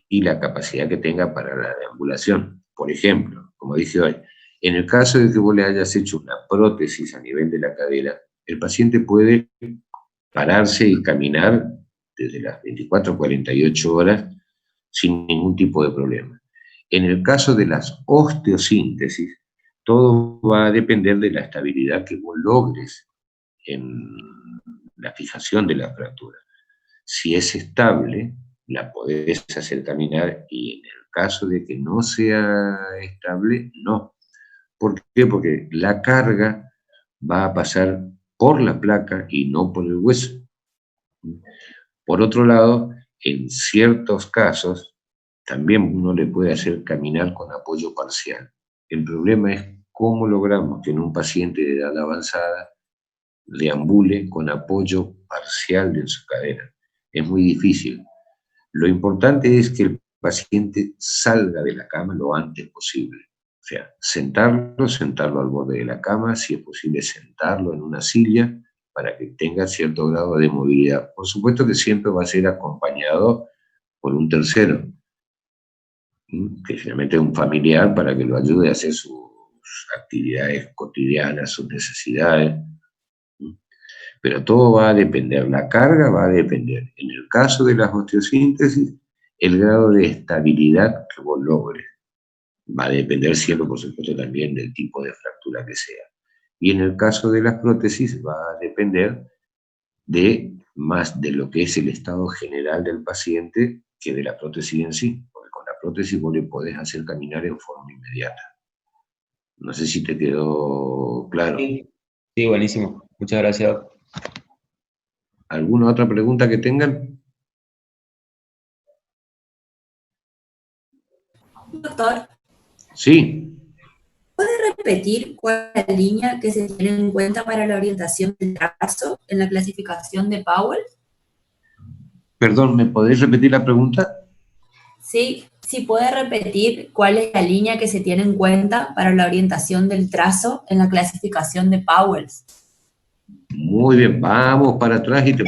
y la capacidad que tenga para la deambulación. Por ejemplo, como dije hoy, en el caso de que vos le hayas hecho una prótesis a nivel de la cadera, el paciente puede pararse y caminar desde las 24 a 48 horas sin ningún tipo de problema. En el caso de las osteosíntesis, todo va a depender de la estabilidad que vos logres en la fijación de la fractura. Si es estable, la podés hacer caminar, y en el caso de que no sea estable, no. ¿Por qué? Porque la carga va a pasar por la placa y no por el hueso. Por otro lado, en ciertos casos, también uno le puede hacer caminar con apoyo parcial. El problema es cómo logramos que en un paciente de edad avanzada deambule con apoyo parcial de su cadera. Es muy difícil. Lo importante es que el paciente salga de la cama lo antes posible. O sea, sentarlo al borde de la cama, si es posible sentarlo en una silla para que tenga cierto grado de movilidad. Por supuesto que siempre va a ser acompañado por un tercero, que generalmente es un familiar, para que lo ayude a hacer sus actividades cotidianas, sus necesidades. Pero todo va a depender, la carga va a depender. En el caso de las osteosíntesis, el grado de estabilidad que vos logres. Va a depender siempre, por supuesto, también del tipo de fractura que sea. Y en el caso de las prótesis va a depender más de lo que es el estado general del paciente que de la prótesis en sí. Porque con la prótesis vos le podés hacer caminar en forma inmediata. No sé si te quedó claro. Sí, buenísimo. Muchas gracias. ¿Alguna otra pregunta que tengan? Doctor, Sí. ¿puede repetir cuál es la línea que se tiene en cuenta para la orientación del trazo en la clasificación de Powell? Perdón, ¿me podés repetir la pregunta? Sí, puede repetir cuál es la línea que se tiene en cuenta para la orientación del trazo en la clasificación de Powell. Muy bien, vamos para atrás y te...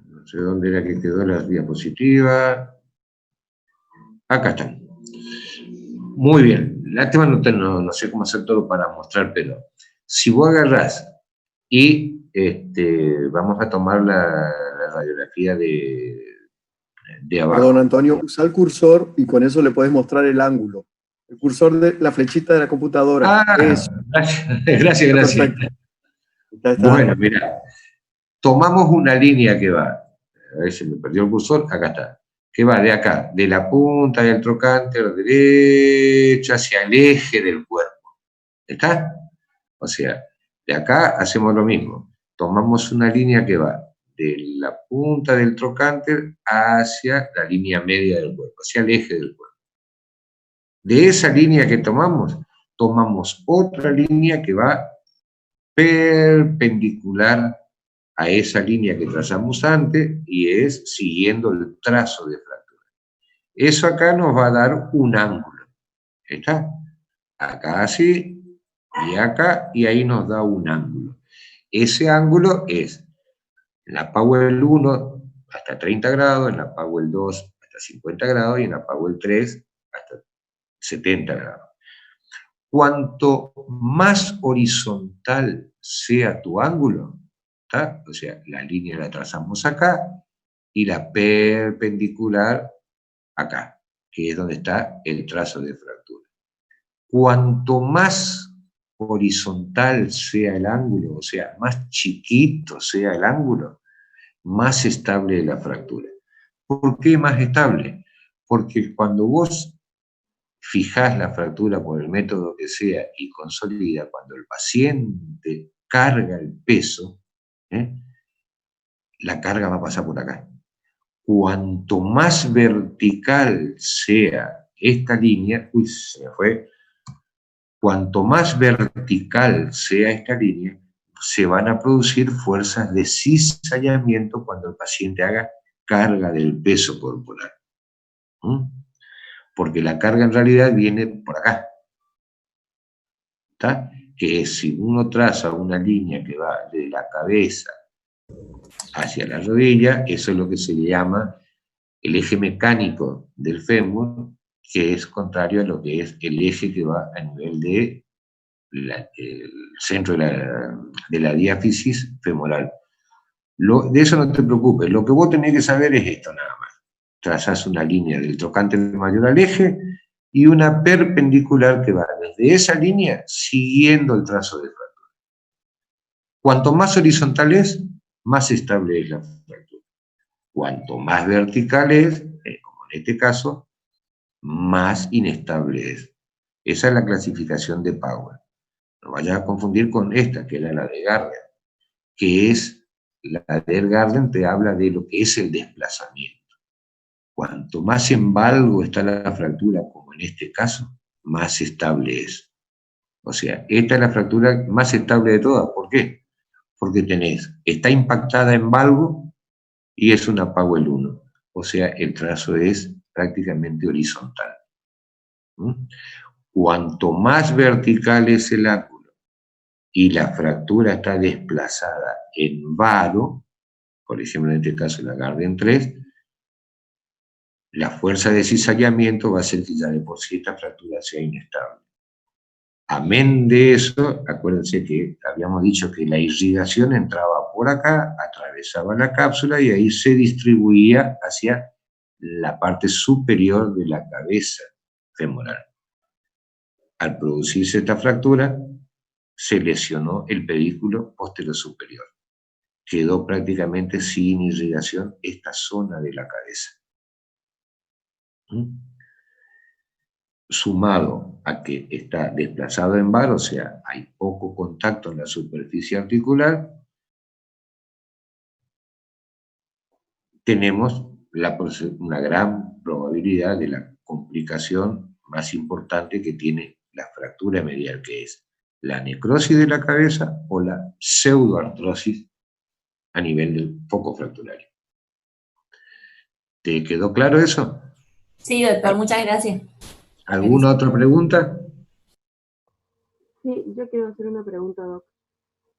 No sé dónde era que quedó la diapositiva. Acá están. Muy bien. Lástima, no sé cómo hacer todo para mostrar, pero si vos agarrás y vamos a tomar la radiografía de abajo. Perdón, Antonio, usa el cursor y con eso le puedes mostrar el ángulo. El cursor de la flechita de la computadora. Eso. Gracias. Perfecto. Está. Bueno, mira, tomamos una línea que va, a ver si me perdió el cursor, acá está, que va de acá, de la punta del trocánter derecho hacia el eje del cuerpo. ¿Está? O sea, de acá hacemos lo mismo. Tomamos una línea que va de la punta del trocánter hacia la línea media del cuerpo, hacia el eje del cuerpo. De esa línea que tomamos otra línea que va perpendicular a esa línea que trazamos antes, y es siguiendo el trazo de fractura. Eso acá nos va a dar un ángulo. ¿Está? Acá así, y acá, y ahí nos da un ángulo. Ese ángulo es en la Powell 1 hasta 30 grados, en la Powell 2 hasta 50 grados, y en la Powell 3 hasta 70 grados. Cuanto más horizontal sea tu ángulo, ¿tá? O sea, la línea la trazamos acá y la perpendicular acá, que es donde está el trazo de fractura. Cuanto más horizontal sea el ángulo, o sea, más chiquito sea el ángulo, más estable es la fractura. ¿Por qué más estable? Porque cuando vos fijás la fractura por el método que sea y consolida, cuando el paciente carga el peso, la carga va a pasar por acá. Cuanto más vertical sea esta línea, uy, se me fue, cuanto más vertical sea esta línea, se van a producir fuerzas de cizallamiento cuando el paciente haga carga del peso corporal. porque la carga en realidad viene por acá, ¿está? Que es, si uno traza una línea que va de la cabeza hacia la rodilla, eso es lo que se llama el eje mecánico del fémur, que es contrario a lo que es el eje que va a nivel de el centro de la diáfisis femoral. De eso no te preocupes, lo que vos tenés que saber es esto nada más. Trazás una línea del trocánter mayor al eje y una perpendicular que va desde esa línea siguiendo el trazo de fractura. Cuanto más horizontal es, más estable es la fractura. Cuanto más vertical es, como en este caso, más inestable es. Esa es la clasificación de Powell. No vayas a confundir con esta, que era la de Garden, que es, la de Garden te habla de lo que es el desplazamiento. Cuanto más en valgo está la fractura, como en este caso, más estable es. O sea, esta es la fractura más estable de todas. ¿Por qué? Porque está impactada en valgo y es una Powell 1. O sea, el trazo es prácticamente horizontal. Cuanto más vertical es el ángulo y la fractura está desplazada en varo, por ejemplo en este caso la Garden 3, la fuerza de cizallamiento va a hacer que ya de por sí esta fractura sea inestable. Amén de eso, acuérdense que habíamos dicho que la irrigación entraba por acá, atravesaba la cápsula y ahí se distribuía hacia la parte superior de la cabeza femoral. Al producirse esta fractura, se lesionó el pedículo posterior-superior. Quedó prácticamente sin irrigación esta zona de la cabeza. Sumado a que está desplazado en varo, o sea, hay poco contacto en la superficie articular, tenemos una gran probabilidad de la complicación más importante que tiene la fractura medial, que es la necrosis de la cabeza o la pseudoartrosis a nivel del foco fracturario. ¿Te quedó claro eso? Sí, doctor, muchas gracias. ¿Alguna otra pregunta? Sí, yo quiero hacer una pregunta, doc.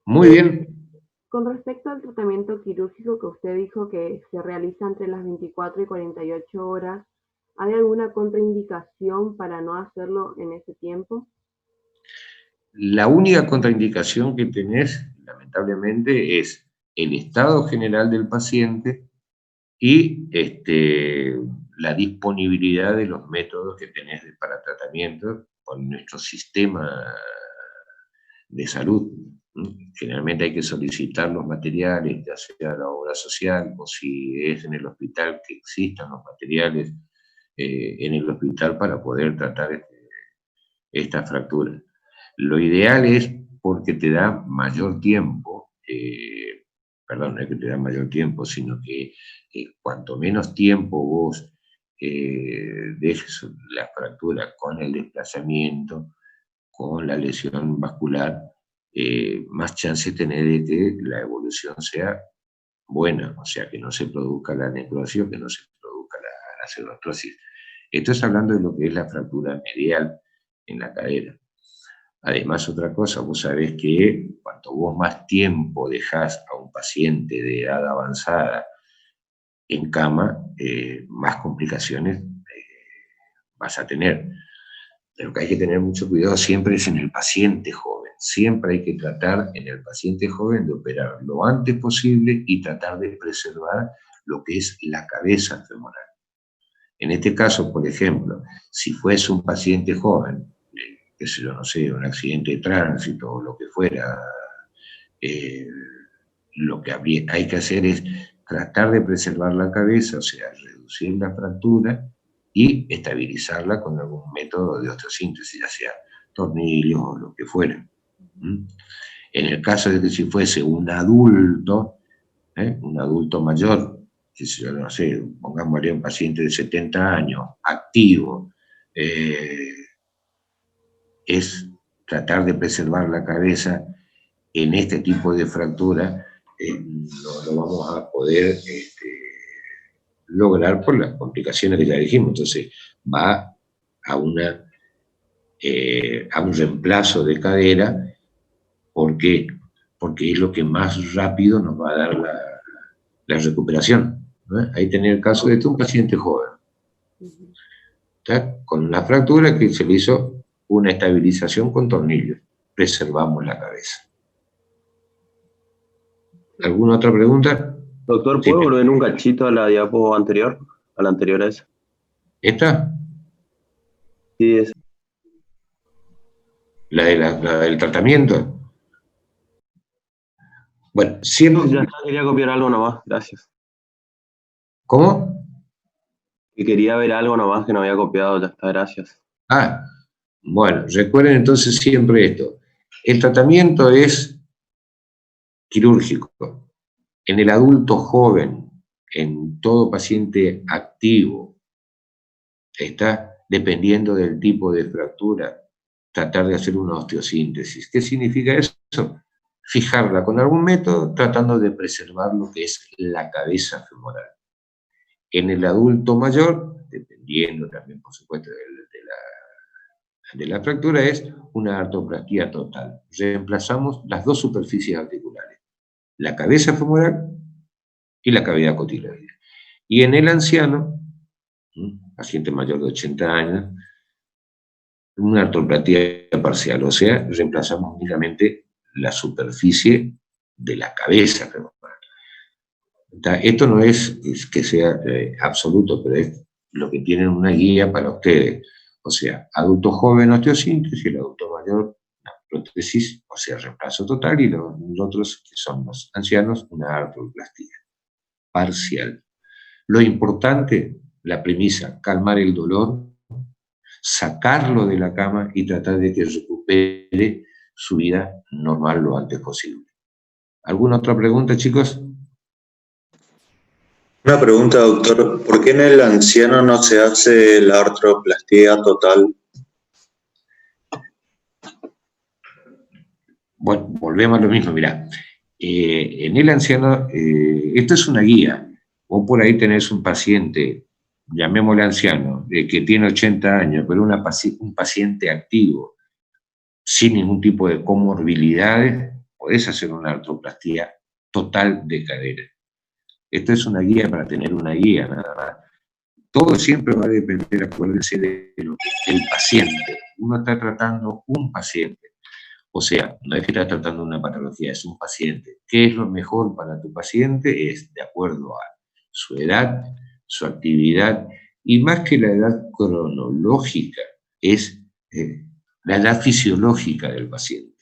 Muy bien. Con respecto al tratamiento quirúrgico que usted dijo que se realiza entre las 24 y 48 horas, ¿hay alguna contraindicación para no hacerlo en ese tiempo? La única contraindicación que tenés, lamentablemente, es el estado general del paciente y la disponibilidad de los métodos que tenés para tratamiento con nuestro sistema de salud. Generalmente hay que solicitar los materiales, ya sea la obra social o si es en el hospital, que existan los materiales en el hospital para poder tratar esta fractura. Lo ideal es porque te da mayor tiempo, perdón, no es que te da mayor tiempo, sino que cuanto menos tiempo vos dejes la fractura con el desplazamiento, con la lesión vascular, más chances tenés de que la evolución sea buena, o sea, que no se produzca la necrosis o que no se produzca la pseudoartrosis. Esto es hablando de lo que es la fractura medial en la cadera. Además, otra cosa, vos sabés que cuanto vos más tiempo dejás a un paciente de edad avanzada en cama, más complicaciones vas a tener. Pero que hay que tener mucho cuidado siempre es en el paciente joven. Siempre hay que tratar en el paciente joven de operar lo antes posible y tratar de preservar lo que es la cabeza femoral. En este caso, por ejemplo, si fuese un paciente joven, qué sé yo, no sé, un accidente de tránsito o lo que fuera, lo que hay que hacer es tratar de preservar la cabeza, o sea, reducir la fractura y estabilizarla con algún método de osteosíntesis, ya sea tornillos o lo que fuera. En el caso de que si fuese un adulto mayor, que si yo no sé, pongámosle un paciente de 70 años, activo, es tratar de preservar la cabeza en este tipo de fractura, no lo vamos a poder lograr por las complicaciones que ya dijimos. Entonces va a un reemplazo de cadera. ¿Por qué? Porque es lo que más rápido nos va a dar la recuperación, ¿no? Ahí tenés el caso de un paciente joven, ¿está? Con una fractura que se le hizo una estabilización con tornillos. Preservamos la cabeza. ¿Alguna otra pregunta? Doctor, Sí. ¿puedo volver un cachito a la diapo anterior? A la anterior a esa. ¿Esta? Sí, es. ¿La del tratamiento? Bueno, No, siempre... ya está, quería copiar algo nomás, gracias. ¿Cómo? Que quería ver algo nomás que no había copiado, ya está, gracias. Ah, bueno, recuerden entonces siempre esto. El tratamiento es quirúrgico. En el adulto joven, en todo paciente activo, está dependiendo del tipo de fractura, tratar de hacer una osteosíntesis. ¿Qué significa eso? Fijarla con algún método tratando de preservar lo que es la cabeza femoral. En el adulto mayor, dependiendo también, por supuesto, de la fractura, es una artroplastía total. Reemplazamos las dos superficies articulares, la cabeza femoral y la cavidad cotiloidea. Y en el anciano, paciente mayor de 80 años, una artroplastía parcial, o sea, reemplazamos únicamente la superficie de la cabeza femoral. Esto no es que sea absoluto, pero es lo que tienen una guía para ustedes. O sea, adulto joven, osteosíntesis, el adulto mayor, una prótesis, o sea, reemplazo total, y los otros, que son los ancianos, una artroplastía parcial. Lo importante, la premisa, calmar el dolor, sacarlo de la cama y tratar de que recupere su vida normal lo antes posible. ¿Alguna otra pregunta, chicos? Una pregunta, doctor. ¿Por qué en el anciano no se hace la artroplastía total? Bueno, volvemos a lo mismo, mirá. En el anciano, esto es una guía. Vos por ahí tenés un paciente, llamémosle anciano, que tiene 80 años, pero un paciente activo, sin ningún tipo de comorbilidades, podés hacer una artroplastía total de cadera. Esto es una guía para tener una guía, nada más. Todo siempre va a depender, acuérdense, del paciente. Uno está tratando un paciente. O sea, no es que estás tratando una patología, es un paciente. ¿Qué es lo mejor para tu paciente? Es de acuerdo a su edad, su actividad, y más que la edad cronológica, es la edad fisiológica del paciente.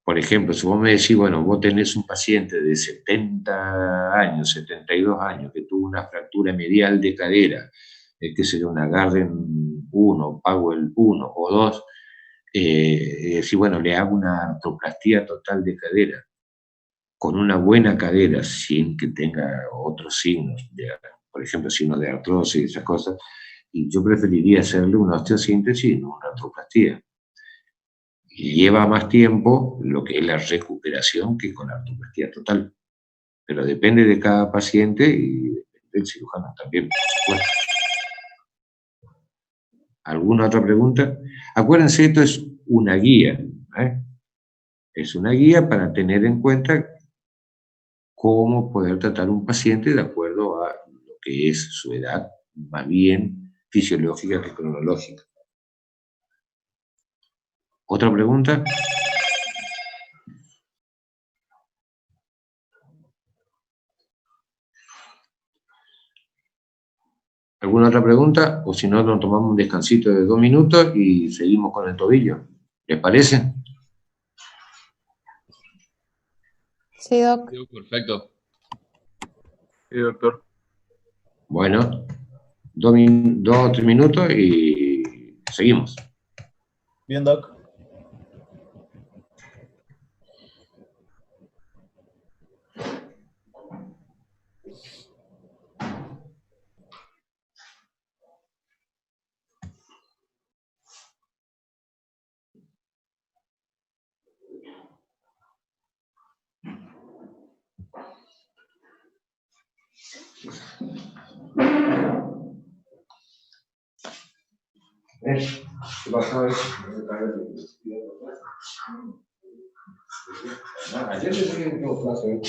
Por ejemplo, si vos me decís, bueno, vos tenés un paciente de 70 años, 72 años, que tuvo una fractura medial de cadera, que sería una Garden 1, Powell 1 o 2, si bueno, le hago una artroplastía total de cadera, con una buena cadera, sin que tenga otros signos, por ejemplo, signos de artrosis y esas cosas, y yo preferiría hacerle una osteosíntesis y no una artroplastía. Y lleva más tiempo lo que es la recuperación que con la artroplastía total. Pero depende de cada paciente y del cirujano también, por supuesto. ¿Alguna otra pregunta? Acuérdense, esto es una guía, ¿eh? Es una guía para tener en cuenta cómo poder tratar un paciente de acuerdo a lo que es su edad, más bien fisiológica que cronológica. ¿Otra pregunta? ¿Alguna otra pregunta? O si no, nos tomamos un descansito de 2 minutos y seguimos con el tobillo. ¿Les parece? Sí, doc. Perfecto. Sí, doctor. Bueno, 2 o 3 minutos y seguimos. Bien, Doc. ¿Qué pasó ahí? Ayer le dije que tengo clase.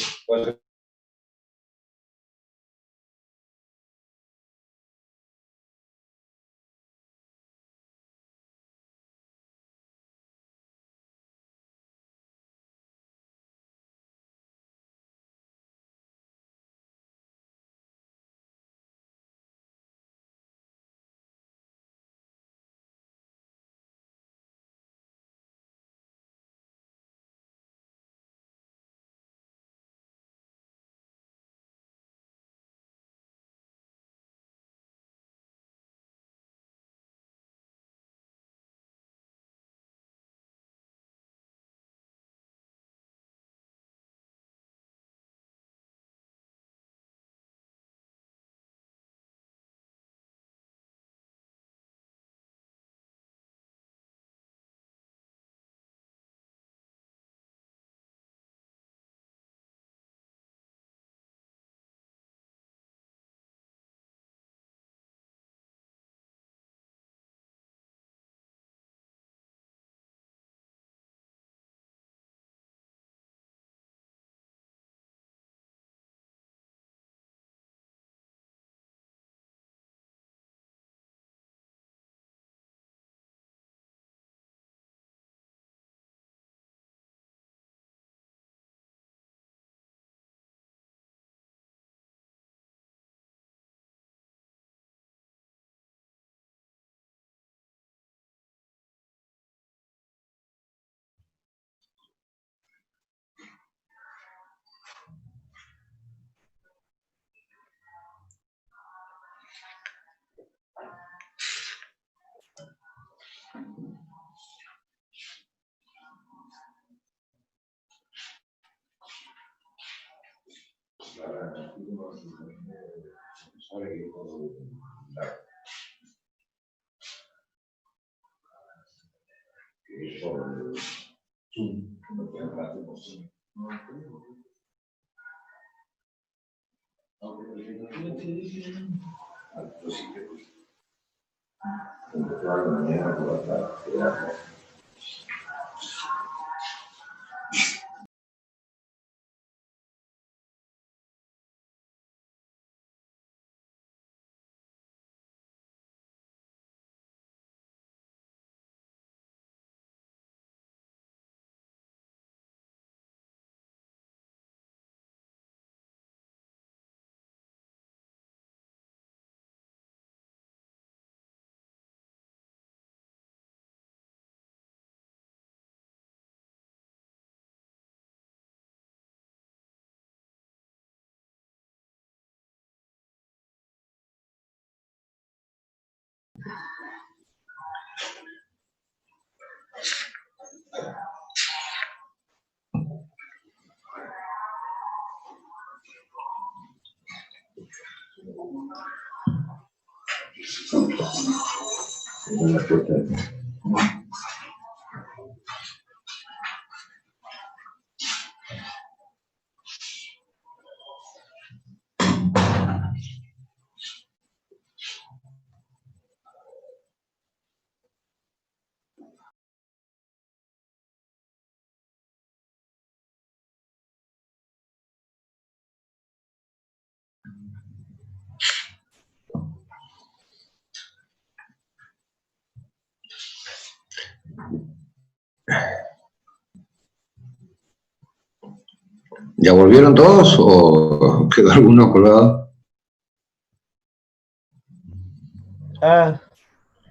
¿Ya volvieron todos o quedó alguno colgado?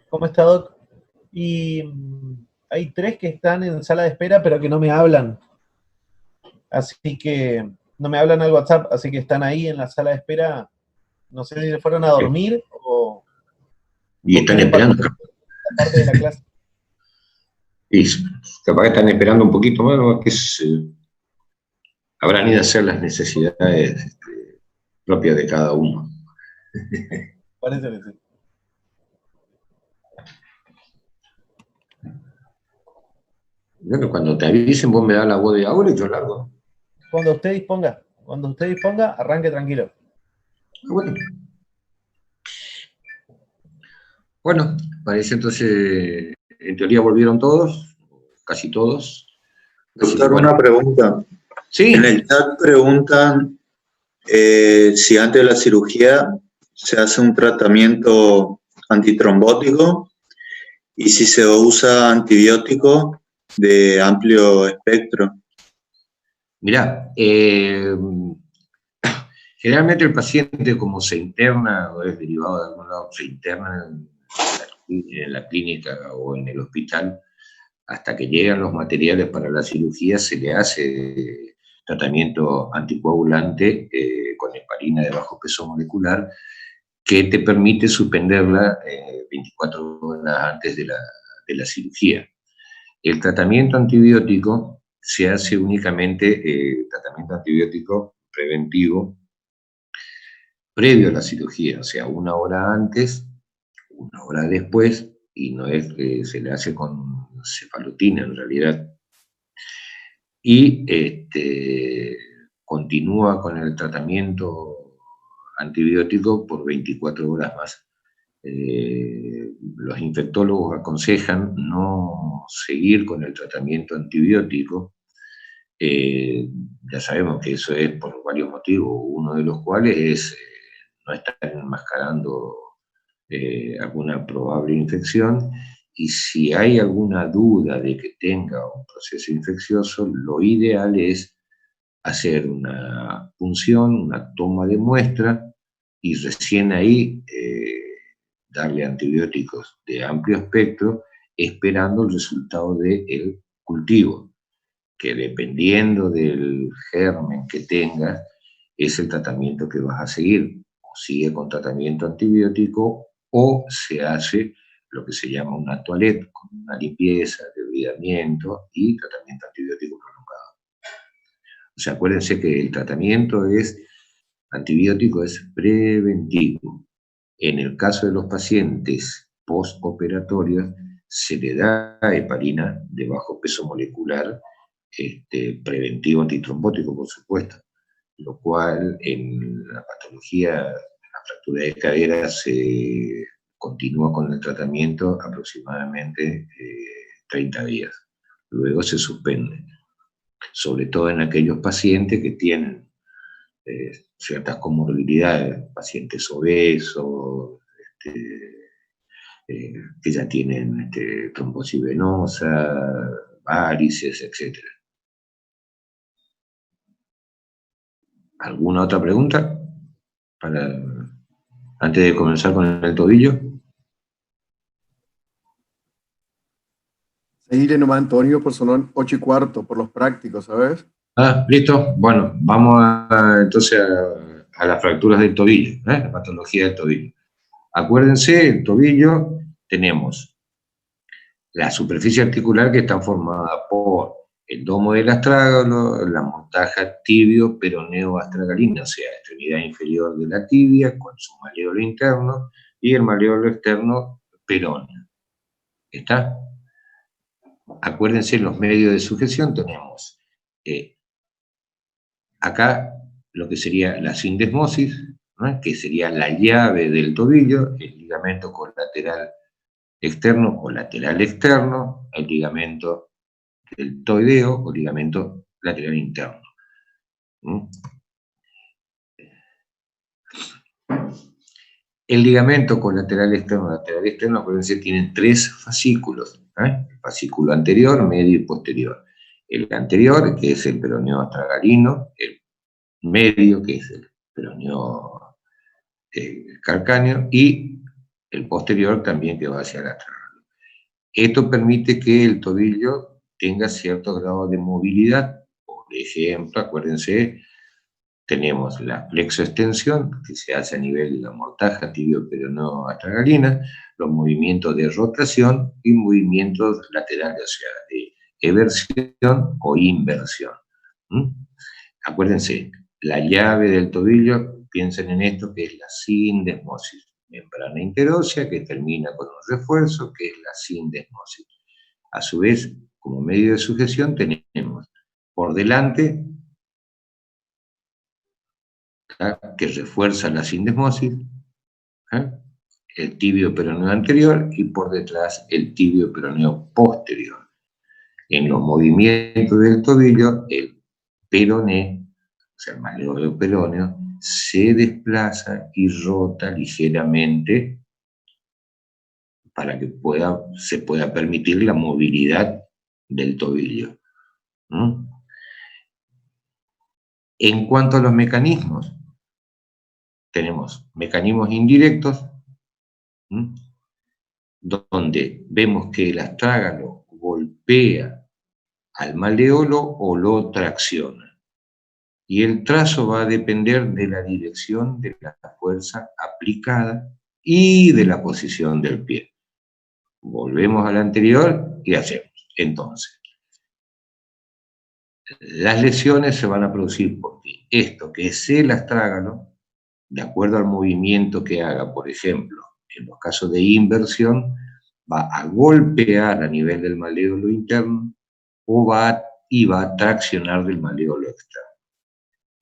¿Cómo está, Doc? Y hay 3 que están en sala de espera, pero que no me hablan. Así que no me hablan al WhatsApp, así que están ahí en la sala de espera. No sé si se fueron a dormir o Y están esperando. parte de la clase. Y capaz que están esperando un poquito más, que habrán ido a hacer las necesidades propias de cada uno. Parece que sí. Bueno, cuando te avisen, vos me das la voz de ahora y yo largo. Cuando usted disponga, arranque tranquilo. Bueno. Bueno, parece entonces, en teoría volvieron todos, casi todos. Doctor, una pregunta. Sí. En el chat preguntan si antes de la cirugía se hace un tratamiento antitrombótico y si se usa antibiótico de amplio espectro. Mirá, generalmente el paciente, como se interna o es derivado de algún lado, se interna en la clínica o en el hospital, hasta que llegan los materiales para la cirugía, se le hace tratamiento anticoagulante con heparina de bajo peso molecular, que te permite suspenderla 24 horas antes de la cirugía. El tratamiento antibiótico se hace únicamente tratamiento antibiótico preventivo previo a la cirugía, o sea, 1 hora antes, 1 hora después, y no es que se le hace con cefalotina en realidad. Y continúa con el tratamiento antibiótico por 24 horas más. Los infectólogos aconsejan no seguir con el tratamiento antibiótico. Ya sabemos que eso es por varios motivos, uno de los cuales es no estar enmascarando alguna probable infección, y si hay alguna duda de que tenga un proceso infeccioso, lo ideal es hacer una punción, una toma de muestra, y recién ahí darle antibióticos de amplio espectro, esperando el resultado del cultivo, que dependiendo del germen que tengas, es el tratamiento que vas a seguir. O sigue con tratamiento antibiótico, o se hace lo que se llama una toilette, con una limpieza, debridamiento y tratamiento antibiótico prolongado. O sea, acuérdense que el tratamiento antibiótico es preventivo. En el caso de los pacientes postoperatorios, se le da heparina de bajo peso molecular, preventivo antitrombótico, por supuesto, lo cual en la patología de la fractura de cadera se continúa con el tratamiento aproximadamente 30 días. Luego se suspende, sobre todo en aquellos pacientes que tienen ciertas comorbilidades, pacientes obesos, que ya tienen trombosis venosa, varices, etc. ¿Alguna otra pregunta antes de comenzar con el tobillo? Seguirle nomás, Antonio, por son 8:15, por los prácticos, ¿sabes? Ah, listo. Bueno, vamos entonces a las fracturas del tobillo, la patología del tobillo. Acuérdense, el tobillo tenemos la superficie articular, que está formada por el domo del astrágalo, la mortaja tibio-peroneo-astragalina, o sea, extremidad inferior de la tibia con su maleolo interno y el maleolo externo peroneo. ¿Está? Acuérdense, en los medios de sujeción tenemos acá lo que sería la sindesmosis, ¿no?, que sería la llave del tobillo, el ligamento colateral externo o lateral externo, el ligamento deltoideo o ligamento lateral interno. El ligamento colateral externo, lateral externo, acuérdense, tienen 3 fascículos, el fascículo anterior, medio y posterior. El anterior, que es el peroneo astragalino, el medio, que es el peroneo calcáneo, y el posterior también, que va hacia el astragalino. Esto permite que el tobillo tenga cierto grado de movilidad. Por ejemplo, acuérdense, tenemos la flexoextensión, que se hace a nivel de la mortaja tibio-peroneo-astragalina, los movimientos de rotación y movimientos laterales, o sea, de eversión o inversión. Acuérdense, la llave del tobillo, piensen en esto, que es la sindesmosis, membrana interósea que termina con un refuerzo, que es la sindesmosis. A su vez, como medio de sujeción tenemos por delante, que refuerza la sindesmosis, el tibio peroneo anterior y por detrás el tibio peroneo posterior. En los movimientos del tobillo, el peroné, o sea, el maleolo peroneo, se desplaza y rota ligeramente para que se pueda permitir la movilidad del tobillo. ¿Mm? En cuanto a los mecanismos, tenemos mecanismos indirectos, donde vemos que el astrágalo golpea al maleolo o lo tracciona. Y el trazo va a depender de la dirección de la fuerza aplicada y de la posición del pie. Volvemos al anterior y hacemos. Entonces, las lesiones se van a producir porque esto que es el astrágalo, de acuerdo al movimiento que haga, por ejemplo, en los casos de inversión, va a golpear a nivel del maleolo interno o va a traccionar del maleolo externo.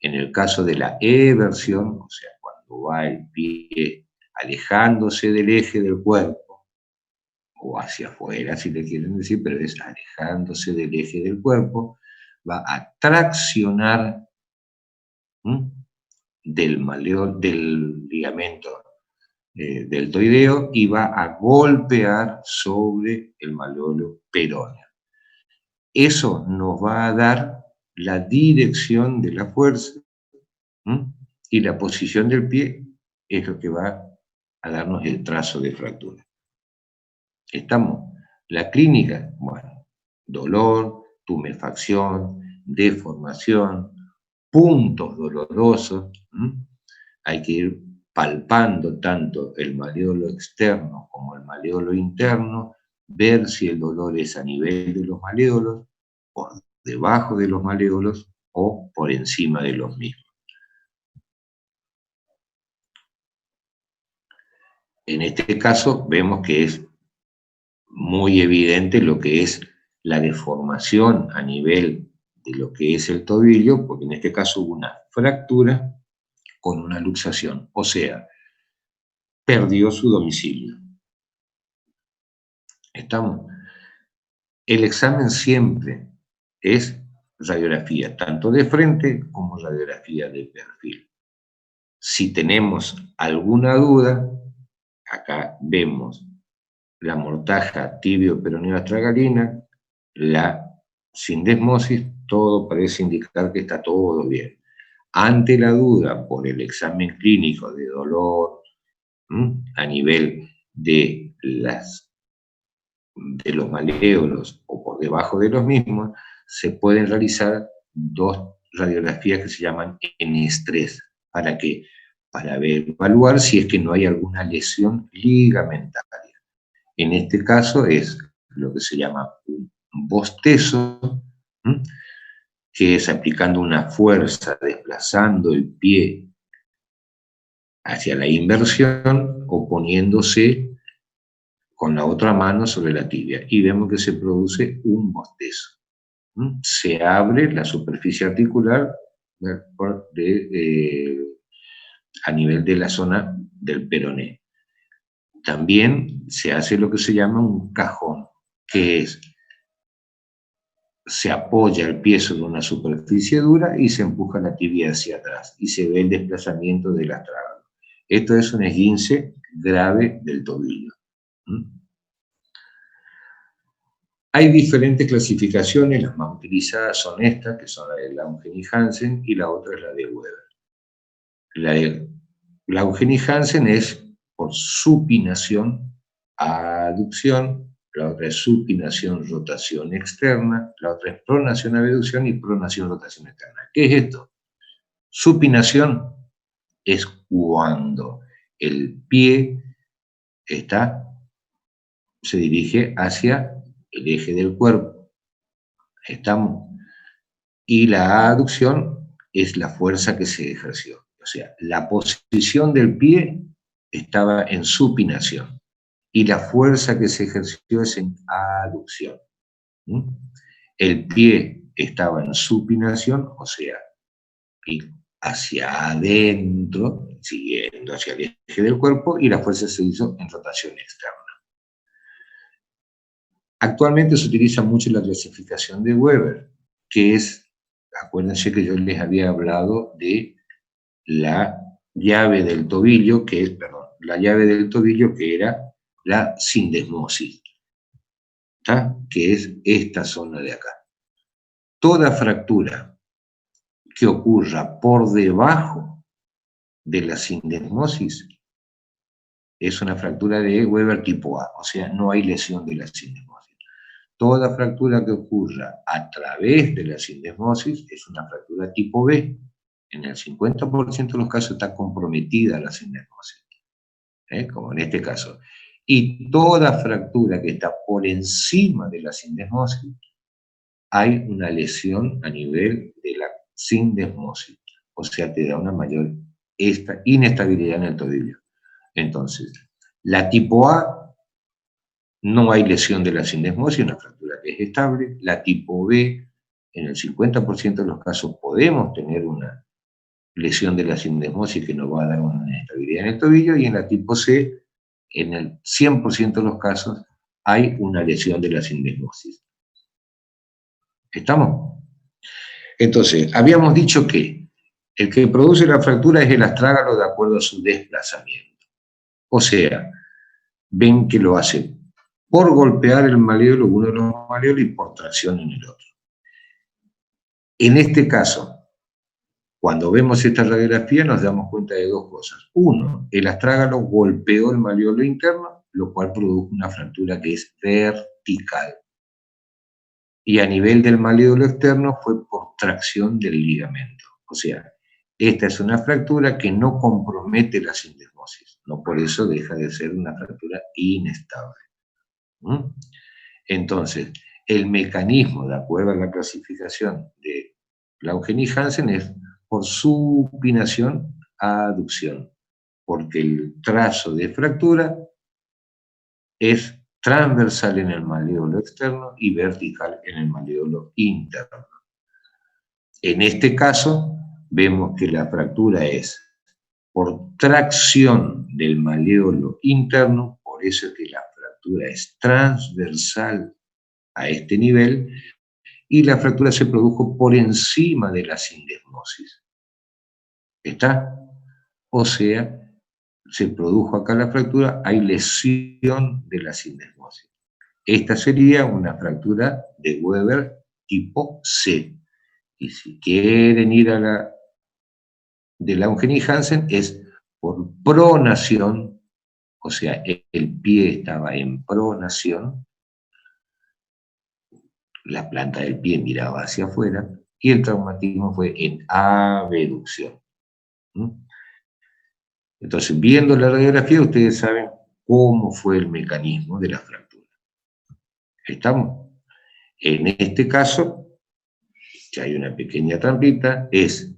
En el caso de la eversión, o sea, cuando va el pie alejándose del eje del cuerpo, o hacia afuera, si le quieren decir, pero es alejándose del eje del cuerpo, va a traccionar del ligamento deltoideo y va a golpear sobre el maleolo peroneo. Eso nos va a dar la dirección de la fuerza y la posición del pie es lo que va a darnos el trazo de fractura. ¿Estamos? La clínica, bueno, dolor, tumefacción, deformación, puntos dolorosos. Hay que ir palpando tanto el maleolo externo como el maleolo interno, ver si el dolor es a nivel de los maleolos, por debajo de los maleolos o por encima de los mismos. En este caso vemos que es muy evidente lo que es la deformación a nivel de lo que es el tobillo, porque en este caso hubo una fractura con una luxación, o sea, perdió su domicilio. ¿Estamos? El examen siempre es radiografía, tanto de frente como radiografía de perfil. Si tenemos alguna duda, acá vemos la mortaja tibio-peroneo astragalina, la sindesmosis, todo parece indicar que está todo bien. Ante la duda por el examen clínico de dolor a nivel de los maleolos o por debajo de los mismos, se pueden realizar dos radiografías que se llaman en estrés. ¿Para qué? Para evaluar si es que no hay alguna lesión ligamentaria. En este caso es lo que se llama un bostezo, que es aplicando una fuerza, desplazando el pie hacia la inversión o poniéndose con la otra mano sobre la tibia. Y vemos que se produce un bostezo. Se abre la superficie articular a nivel de la zona del peroné. También se hace lo que se llama un cajón, que es, se apoya el pie sobre una superficie dura y se empuja la tibia hacia atrás y se ve el desplazamiento del astrágalo. Esto es un esguince grave del tobillo. Hay diferentes clasificaciones, las más utilizadas son estas, que son la de Langen y Hansen, y la otra es la de Weber. La de Langen y Hansen es por supinación, aducción, la otra es supinación, rotación externa, la otra es pronación, abducción y pronación, rotación externa. ¿Qué es esto? Supinación es cuando el pie se dirige hacia el eje del cuerpo. ¿Estamos? Y la aducción es la fuerza que se ejerció. O sea, la posición del pie estaba en supinación y la fuerza que se ejerció es en aducción. El pie estaba en supinación, o sea, y hacia adentro, siguiendo hacia el eje del cuerpo, y la fuerza se hizo en rotación externa. Actualmente se utiliza mucho la clasificación de Weber, que es, acuérdense que yo les había hablado de la llave del tobillo, la llave del tobillo que era la sindesmosis, ¿tá? Que es esta zona de acá. Toda fractura que ocurra por debajo de la sindesmosis es una fractura de Weber tipo A, o sea, no hay lesión de la sindesmosis. Toda fractura que ocurra a través de la sindesmosis es una fractura tipo B. En el 50% de los casos está comprometida la sindesmosis, como en este caso. Y toda fractura que está por encima de la sindesmosis, hay una lesión a nivel de la sindesmosis. O sea, te da una mayor inestabilidad en el tobillo. Entonces, la tipo A, no hay lesión de la sindesmosis, una fractura que es estable. La tipo B, en el 50% de los casos podemos tener una lesión de la sindesmosis que nos va a dar una inestabilidad en el tobillo, y en la tipo C, en el 100% de los casos, hay una lesión de la sindesmosis. ¿Estamos? Entonces, habíamos dicho que el que produce la fractura es el astrágalo de acuerdo a su desplazamiento. O sea, ven que lo hace por golpear el maleolo, uno de los maleolos, y por tracción en el otro. En este caso, cuando vemos esta radiografía nos damos cuenta de dos cosas. Uno, el astrágalo golpeó el maleolo interno, lo cual produjo una fractura que es vertical. Y a nivel del maleolo externo fue por tracción del ligamento. O sea, esta es una fractura que no compromete la sindesmosis, no por eso deja de ser una fractura inestable. Entonces, el mecanismo, de acuerdo a la clasificación de Laugen y Hansen, es por supinación a aducción, porque el trazo de fractura es transversal en el maleolo externo y vertical en el maleolo interno. En este caso, vemos que la fractura es por tracción del maleolo interno, por eso es que la fractura es transversal a este nivel, y la fractura se produjo por encima de la sindesmosis. ¿Está? O sea, se produjo acá la fractura, hay lesión de la sindesmosis. Esta sería una fractura de Weber tipo C. Y si quieren ir a la de Laugen y Hansen, es por pronación, o sea, el pie estaba en pronación, la planta del pie miraba hacia afuera, y el traumatismo fue en abducción. Entonces, viendo la radiografía, ustedes saben cómo fue el mecanismo de la fractura. ¿Estamos? En este caso, que hay una pequeña trampita, es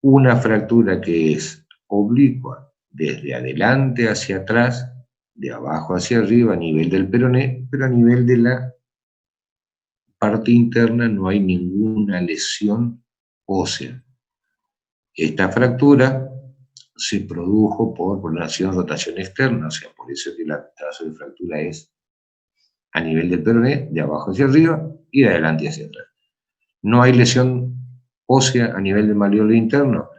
una fractura que es oblicua desde adelante hacia atrás, de abajo hacia arriba a nivel del peroné, pero a nivel de la parte interna no hay ninguna lesión ósea. Esta fractura se produjo por pronación-rotación externa, o sea, por eso es que el trazo de fractura es a nivel del peroné, de abajo hacia arriba y de adelante hacia atrás. No hay lesión ósea a nivel del maleolo interno,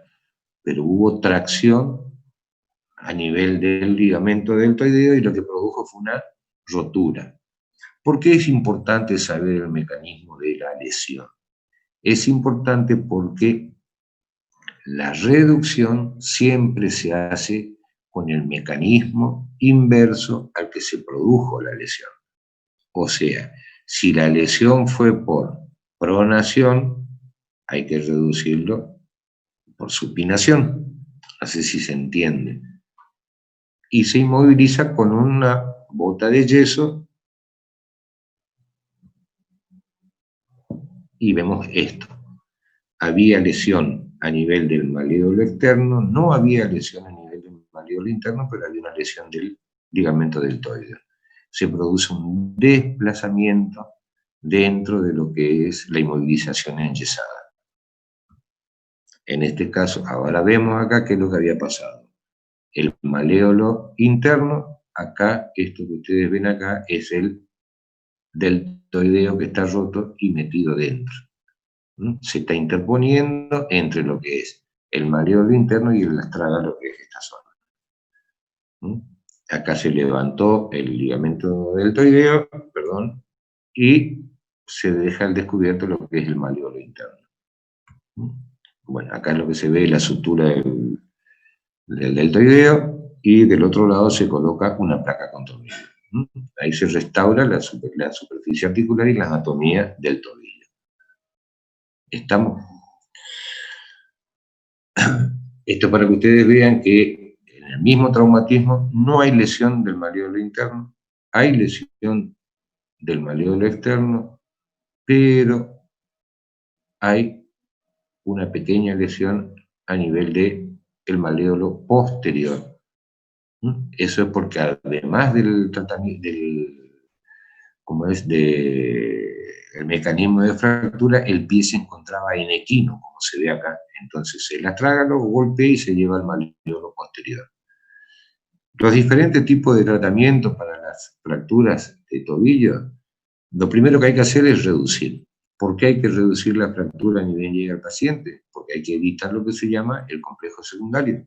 pero hubo tracción a nivel del ligamento deltoideo y lo que produjo fue una rotura. ¿Por qué es importante saber el mecanismo de la lesión? Es importante porque la reducción siempre se hace con el mecanismo inverso al que se produjo la lesión. O sea, si la lesión fue por pronación, hay que reducirlo por supinación. Así si se entiende. Y se inmoviliza con una bota de yeso y vemos esto. Había lesión a nivel del maleolo externo, no había lesión a nivel del maleolo interno, pero había una lesión del ligamento deltoideo. Se produce un desplazamiento dentro de lo que es la inmovilización enyesada. En este caso, ahora vemos acá qué es lo que había pasado. El maléolo interno, acá, esto que ustedes ven acá, es el deltoideo que está roto y metido dentro. Se está interponiendo entre lo que es el maléolo interno y el astrágalo, que es esta zona. Acá se levantó el ligamento deltoideo, perdón, y se deja al descubierto lo que es el maléolo interno. Bueno, acá es lo que se ve, la sutura del deltoideo, y del otro lado se coloca una placa con tornillo. Ahí se restaura la superficie articular y la anatomía del tobillo. ¿Estamos? Esto para que ustedes vean que en el mismo traumatismo no hay lesión del maléolo interno, hay lesión del maléolo externo, pero hay una pequeña lesión a nivel del maléolo posterior. Eso es porque además del tratamiento, el mecanismo de fractura, el pie se encontraba en equino, como se ve acá. Entonces el astrágalo golpea y se lleva al maléolo posterior. Los diferentes tipos de tratamientos para las fracturas de tobillo, lo primero que hay que hacer es reducir. ¿Por qué hay que reducir la fractura ni bien llega al paciente? Porque hay que evitar lo que se llama el complejo secundario,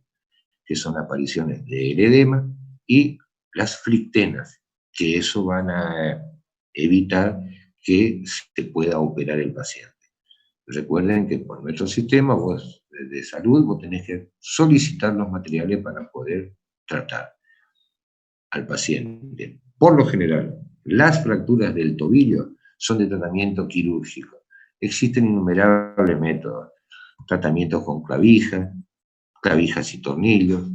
que son apariciones del edema y las flictenas, que eso van a evitar que se pueda operar el paciente. Recuerden que por nuestro sistema de salud vos tenés que solicitar los materiales para poder tratar al paciente. Por lo general, las fracturas del tobillo son de tratamiento quirúrgico. Existen innumerables métodos, tratamientos con clavijas y tornillos,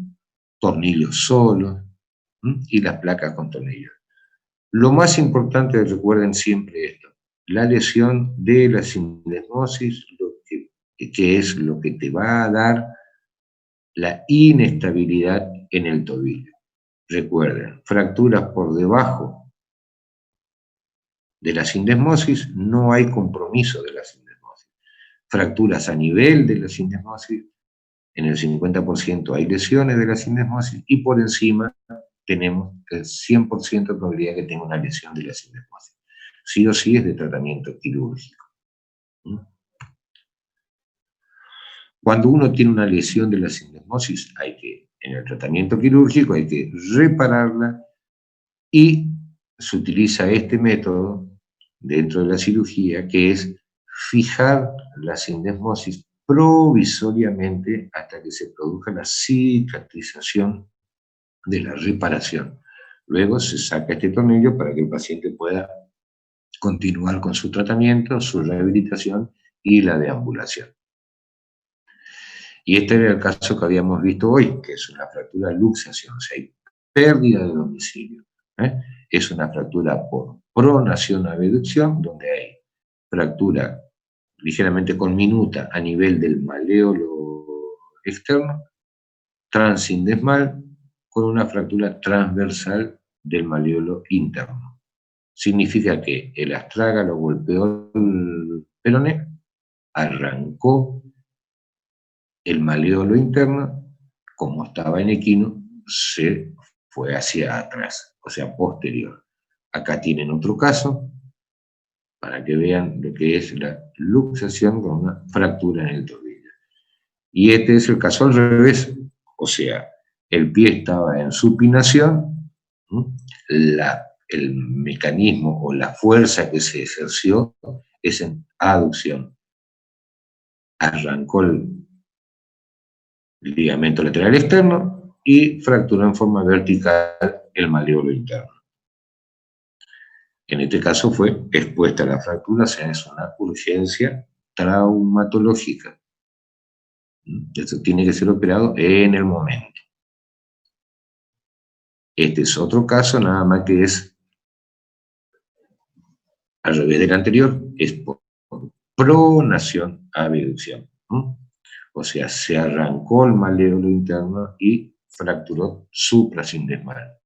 tornillos solos, y las placas con tornillos. Lo más importante, recuerden siempre esto, la lesión de la sindesmosis, que es lo que te va a dar la inestabilidad en el tobillo. Recuerden, fracturas por debajo de la sindesmosis, no hay compromiso de la sindesmosis. Fracturas a nivel de la sindesmosis, en el 50% hay lesiones de la sindesmosis, y por encima tenemos el 100% de probabilidad que tenga una lesión de la sindesmosis. Sí o sí es de tratamiento quirúrgico. Cuando uno tiene una lesión de la sindesmosis, en el tratamiento quirúrgico hay que repararla, y se utiliza este método dentro de la cirugía, que es fijar la sindesmosis provisoriamente hasta que se produzca la cicatrización de la reparación. Luego se saca este tornillo para que el paciente pueda continuar con su tratamiento, su rehabilitación y la deambulación. Y este era el caso que habíamos visto hoy, que es una fractura de luxación, o sea, hay pérdida de domicilio. Es una fractura por pronación a abducción, donde hay fractura ligeramente conminuta a nivel del maléolo externo, transindesmal, con una fractura transversal del maléolo interno. Significa que el astrágalo golpeó el peroné, arrancó el maléolo interno, como estaba en equino, se fue hacia atrás, o sea, posterior. Acá tienen otro caso, para que vean lo que es la luxación con una fractura en el tobillo. Y este es el caso al revés, o sea, el pie estaba en supinación, el mecanismo o la fuerza que se ejerció es en aducción. Arrancó el ligamento lateral externo y fracturó en forma vertical el maléolo interno. En este caso fue expuesta a la fractura, o sea, es una urgencia traumatológica. Esto tiene que ser operado en el momento. Este es otro caso, nada más que es al revés del anterior, es por pronación a abducción. O sea, se arrancó el maléolo interno y fracturó suprasindesmal.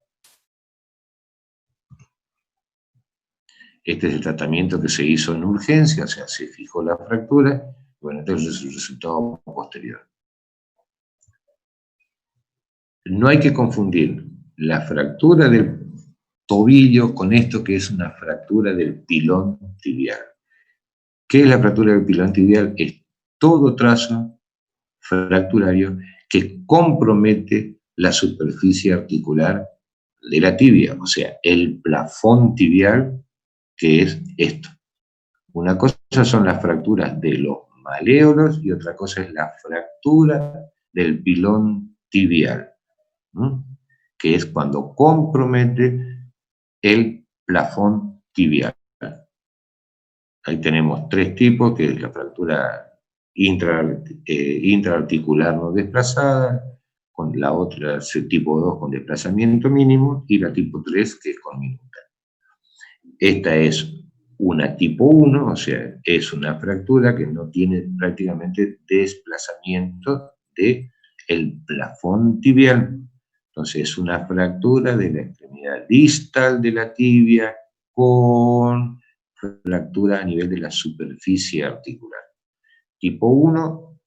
Este es el tratamiento que se hizo en urgencia, o sea, se fijó la fractura Bueno, entonces es el resultado posterior. No hay que confundir la fractura del tobillo con esto que es una fractura del pilón tibial. ¿Qué es la fractura del pilón tibial? Es todo trazo fracturario que compromete la superficie articular de la tibia, o sea, el plafón tibial, que es esto. Una cosa son las fracturas de los maléolos y otra cosa es la fractura del pilón tibial, ¿no? Que es cuando compromete el plafón tibial. Ahí tenemos tres tipos, que es la fractura intraarticular no desplazada, con la otra, el tipo 2 con desplazamiento mínimo, y la tipo 3 que es con minuta. Esta es una tipo 1, o sea, es una fractura que no tiene prácticamente desplazamiento del plafón tibial. Entonces es una fractura de la extremidad distal de la tibia con fractura a nivel de la superficie articular. Tipo 1,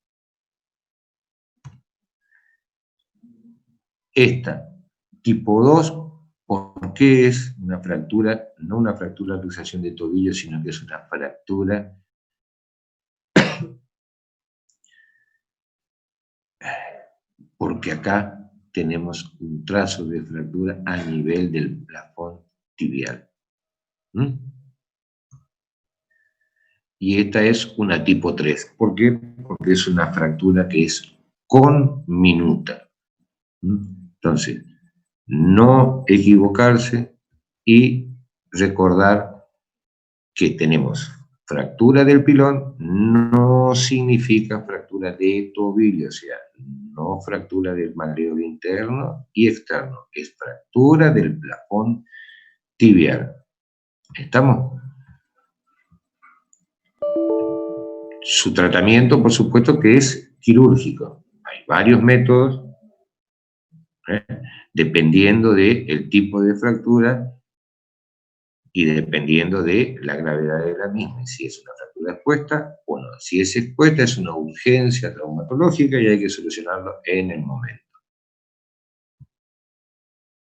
esta. Tipo 2, ¿por qué es una fractura? No una fractura de luxación de tobillo, sino que es una fractura porque acá tenemos un trazo de fractura a nivel del plafón tibial. Y esta es una tipo 3. ¿Por qué? Porque es una fractura que es con minuta. Entonces, no equivocarse y recordar que tenemos fractura del pilón, no significa fractura de tobillo, o sea, no fractura del maléolo interno y externo, es fractura del plafón tibial. ¿Estamos? Su tratamiento, por supuesto, que es quirúrgico. Hay varios métodos, dependiendo del tipo de fractura y dependiendo de la gravedad de la misma, y si es una fractura expuesta o no. Si es expuesta, es una urgencia traumatológica y hay que solucionarlo en el momento.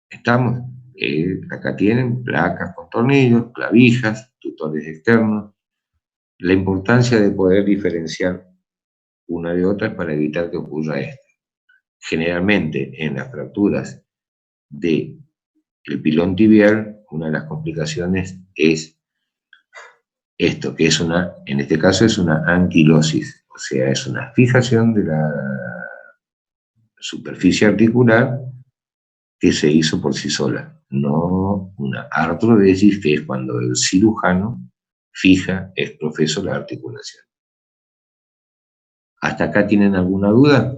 ¿Estamos? Acá tienen placas con tornillos, clavijas, tutores externos. La importancia de poder diferenciar una de otra para evitar que ocurra esto. Generalmente en las fracturas del pilón tibial, una de las complicaciones es esto, que es en este caso es una anquilosis, o sea, es una fijación de la superficie articular que se hizo por sí sola, no una artrodesis, que es cuando el cirujano fija ex profeso la articulación. ¿Hasta acá tienen alguna duda?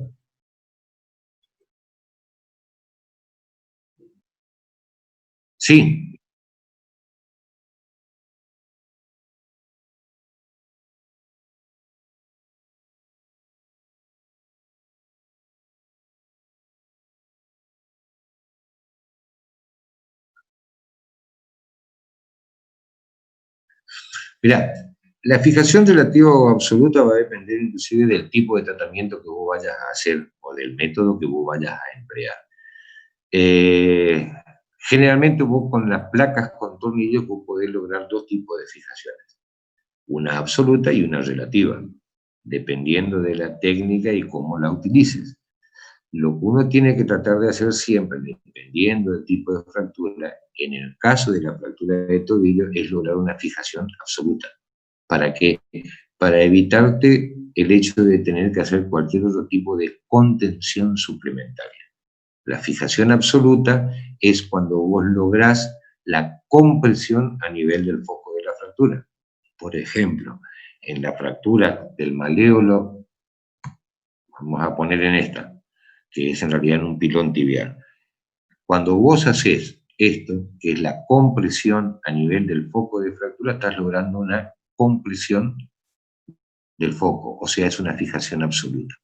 Sí. Mirá, la fijación relativa o absoluta va a depender inclusive del tipo de tratamiento que vos vayas a hacer o del método que vos vayas a emplear. Generalmente vos con las placas con tornillos vos podés lograr dos tipos de fijaciones, una absoluta y una relativa, dependiendo de la técnica y cómo la utilices. Lo que uno tiene que tratar de hacer siempre, dependiendo del tipo de fractura, en el caso de la fractura de tobillo, es lograr una fijación absoluta. ¿Para qué? Para evitarte el hecho de tener que hacer cualquier otro tipo de contención suplementaria. La fijación absoluta es cuando vos lográs la compresión a nivel del foco de la fractura. Por ejemplo, en la fractura del maléolo, vamos a poner en esta, que es en realidad en un pilón tibial. Cuando vos haces esto, que es la compresión a nivel del foco de fractura, estás logrando una compresión del foco, o sea, es una fijación absoluta.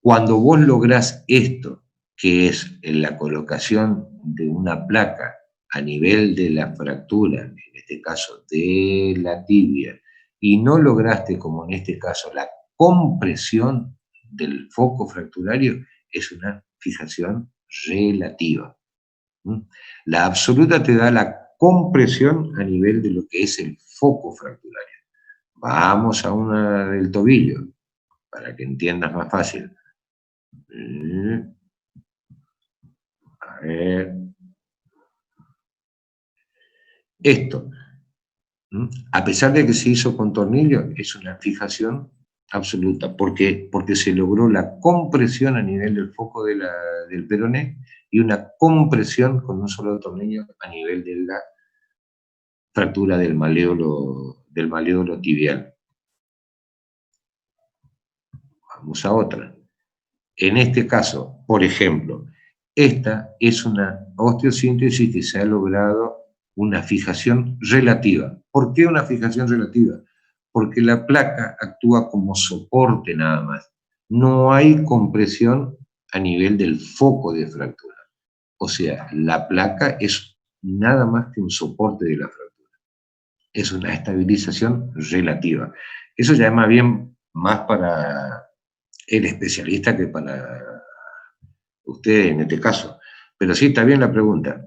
Cuando vos lográs esto, que es la colocación de una placa a nivel de la fractura, en este caso de la tibia, y no lograste, como en este caso, la compresión del foco fracturario, es una fijación relativa. La absoluta te da la compresión a nivel de lo que es el foco fracturario. Vamos a una del tobillo, para que entiendas más fácil. A ver. Esto, a pesar de que se hizo con tornillo, es una fijación absoluta. ¿Por qué? Porque se logró la compresión a nivel del foco del peroné y una compresión con un solo tornillo a nivel de la fractura del maleolo tibial. Vamos a otra. En este caso, por ejemplo, esta es una osteosíntesis que se ha logrado una fijación relativa. ¿Por qué una fijación relativa? Porque la placa actúa como soporte nada más. No hay compresión a nivel del foco de fractura. O sea, la placa es nada más que un soporte de la fractura. Es una estabilización relativa. Eso ya es más bien más para el especialista que para usted en este caso. Pero sí, está bien la pregunta.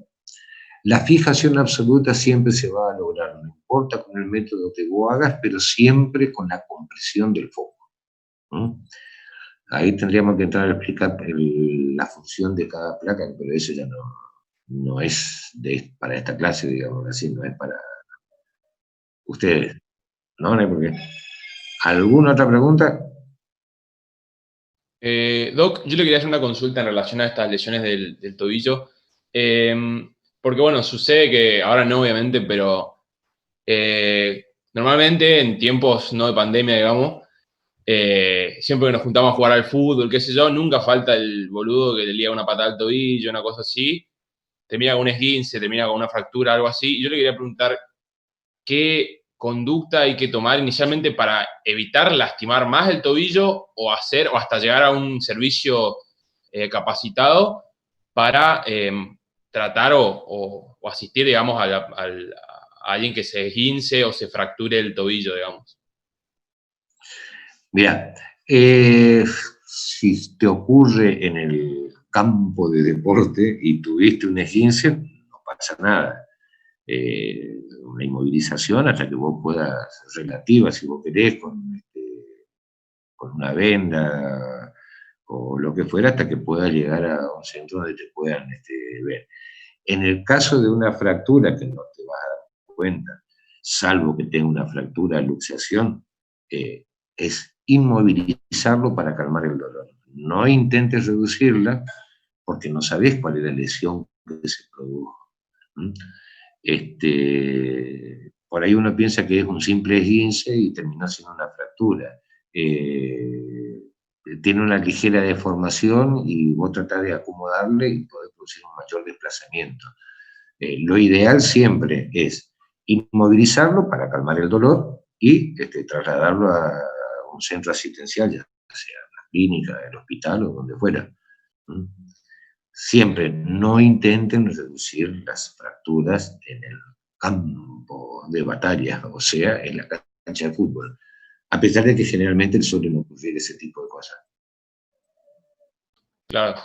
La fijación absoluta siempre se va a lograr, no importa con el método que vos hagas, pero siempre con la compresión del foco. Ahí tendríamos que entrar a explicar la función de cada placa, pero eso ya no es para esta clase, digamos así, no es para ustedes. No hay por qué. ¿Alguna otra pregunta? Doc, yo le quería hacer una consulta en relación a estas lesiones del tobillo. Porque, bueno, sucede que, ahora no obviamente, pero normalmente en tiempos no de pandemia, digamos, siempre que nos juntamos a jugar al fútbol, qué sé yo, nunca falta el boludo que le liga una patada al tobillo, una cosa así, termina con un esguince, termina con una fractura, algo así. Y yo le quería preguntar qué conducta hay que tomar inicialmente para evitar lastimar más el tobillo o hasta llegar a un servicio capacitado para tratar o asistir, digamos, a alguien que se esguince o se fracture el tobillo, digamos. Mira, si te ocurre en el campo de deporte y tuviste un esguince, no pasa nada. Una inmovilización hasta que vos puedas, relativa si vos querés, con una venda o lo que fuera, hasta que puedas llegar a un centro donde te puedan ver. En el caso de una fractura, que no te vas a dar cuenta, salvo que tenga una fractura de luxación, es inmovilizarlo para calmar el dolor. No intentes reducirla porque no sabés cuál es la lesión que se produjo. Por ahí uno piensa que es un simple esguince y terminó siendo una fractura. Tiene una ligera deformación y vos tratás de acomodarle y poder producir un mayor desplazamiento. Lo ideal siempre es inmovilizarlo para calmar el dolor y trasladarlo a un centro asistencial, ya sea la clínica, el hospital o donde fuera. Siempre no intenten reducir las fracturas en el campo de batalla, o sea, en la cancha de fútbol, a pesar de que generalmente suelen ocurrir ese tipo de cosas. Claro,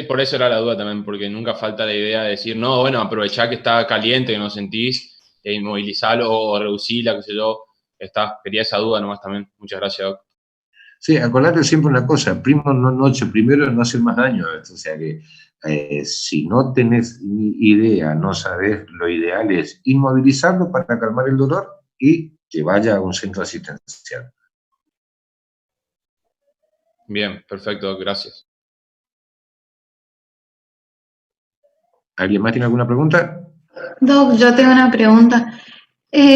por eso era la duda también, porque nunca falta la idea de decir, no, bueno, aprovechá que está caliente, que no sentís, e inmovilizarlo o reducirla, qué sé yo. Quería esa duda nomás también. Muchas gracias, Doc. Sí, acordate siempre una cosa, primero no hacer más daño, o sea que si no tenés ni idea, no sabés, lo ideal es inmovilizarlo para calmar el dolor y que vaya a un centro asistencial. Bien, perfecto, gracias. ¿Alguien más tiene alguna pregunta? Doc, yo tengo una pregunta.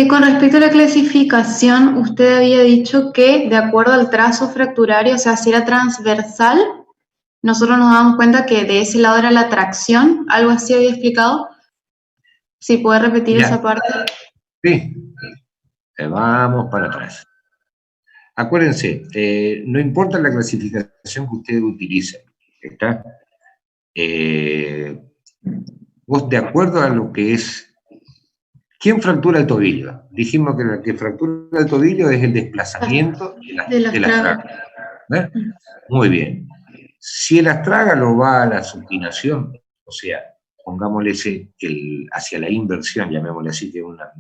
Con respecto a la clasificación, usted había dicho que de acuerdo al trazo fracturario, o sea, si era transversal, nosotros nos damos cuenta que de ese lado era la tracción, algo así había explicado. Si puede repetir esa parte. Sí, vamos para atrás. Acuérdense, no importa la clasificación que ustedes utilicen, ¿está? Vos, de acuerdo a lo que es ¿Quién fractura el tobillo? Dijimos que el que fractura el tobillo es el desplazamiento del astrágalo. ¿Eh? Muy bien. Si el astrágalo va a la supinación, o sea, pongámosle hacia la inversión, llamémosle así, que es una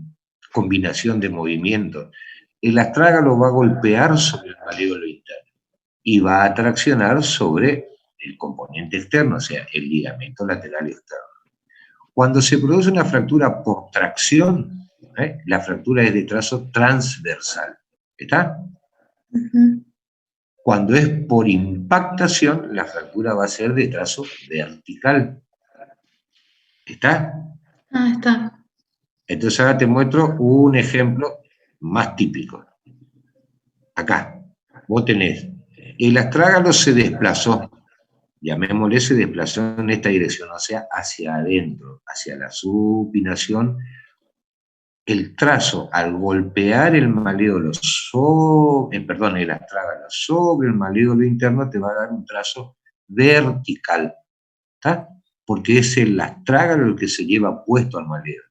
combinación de movimientos, el astrágalo va a golpear sobre el maléolo interno y va a traccionar sobre el componente externo, o sea, el ligamento lateral externo. Cuando se produce una fractura por tracción, la fractura es de trazo transversal. ¿Está? Cuando es por impactación, la fractura va a ser de trazo vertical. ¿Está? Ah, está. Entonces ahora te muestro un ejemplo más típico. Acá, vos tenés, el astrágalo se desplazó, llamémosle, se desplazó en esta dirección, o sea, hacia adentro, hacia la supinación. El trazo, al golpear el maléolo el astrágalo sobre el maléolo interno, te va a dar un trazo vertical, ¿está? Porque es el astrágalo el que se lleva puesto al maléolo.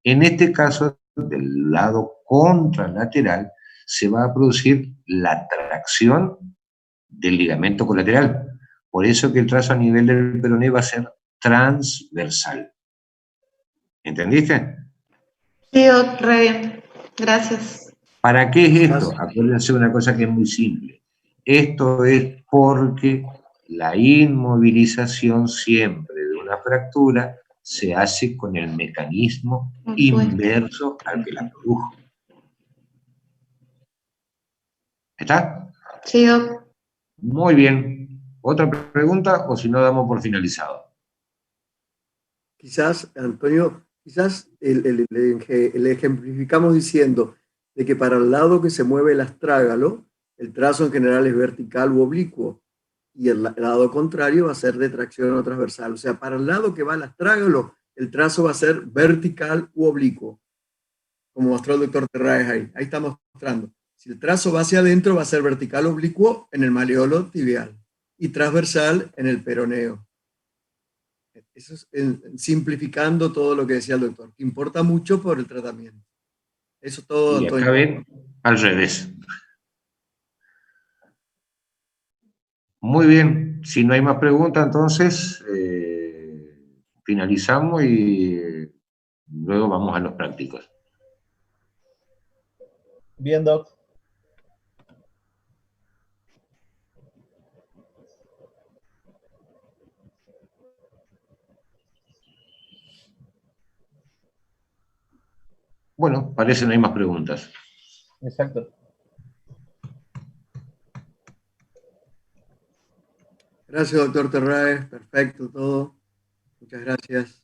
En este caso, del lado contralateral, se va a producir la tracción del ligamento colateral. Por eso que el trazo a nivel del peroné va a ser transversal. ¿Entendiste? Sí, Doc, re bien. Gracias. ¿Para qué es esto? Acuérdense una cosa que es muy simple. Esto es porque la inmovilización siempre de una fractura se hace con el mecanismo inverso al que la produjo. ¿Está? Sí, Doc. Muy bien. ¿Otra pregunta o si no damos por finalizado? Quizás, Antonio, le ejemplificamos diciendo de que para el lado que se mueve el astrágalo, el trazo en general es vertical u oblicuo, y el lado contrario va a ser de tracción o transversal. O sea, para el lado que va el astrágalo, el trazo va a ser vertical u oblicuo, como mostró el doctor Terraes ahí. Ahí estamos mostrando. Si el trazo va hacia adentro, va a ser vertical oblicuo en el maleolo tibial y transversal en el peroneo. Eso es simplificando todo lo que decía el doctor, que importa mucho por el tratamiento. Eso todo, Y Antonio. acá ven al revés. Muy bien. Si no hay más preguntas, entonces finalizamos y luego vamos a los prácticos. Bien, Doc. Bueno, parece que no hay más preguntas. Exacto. Gracias, doctor Terraes. Perfecto todo. Muchas gracias.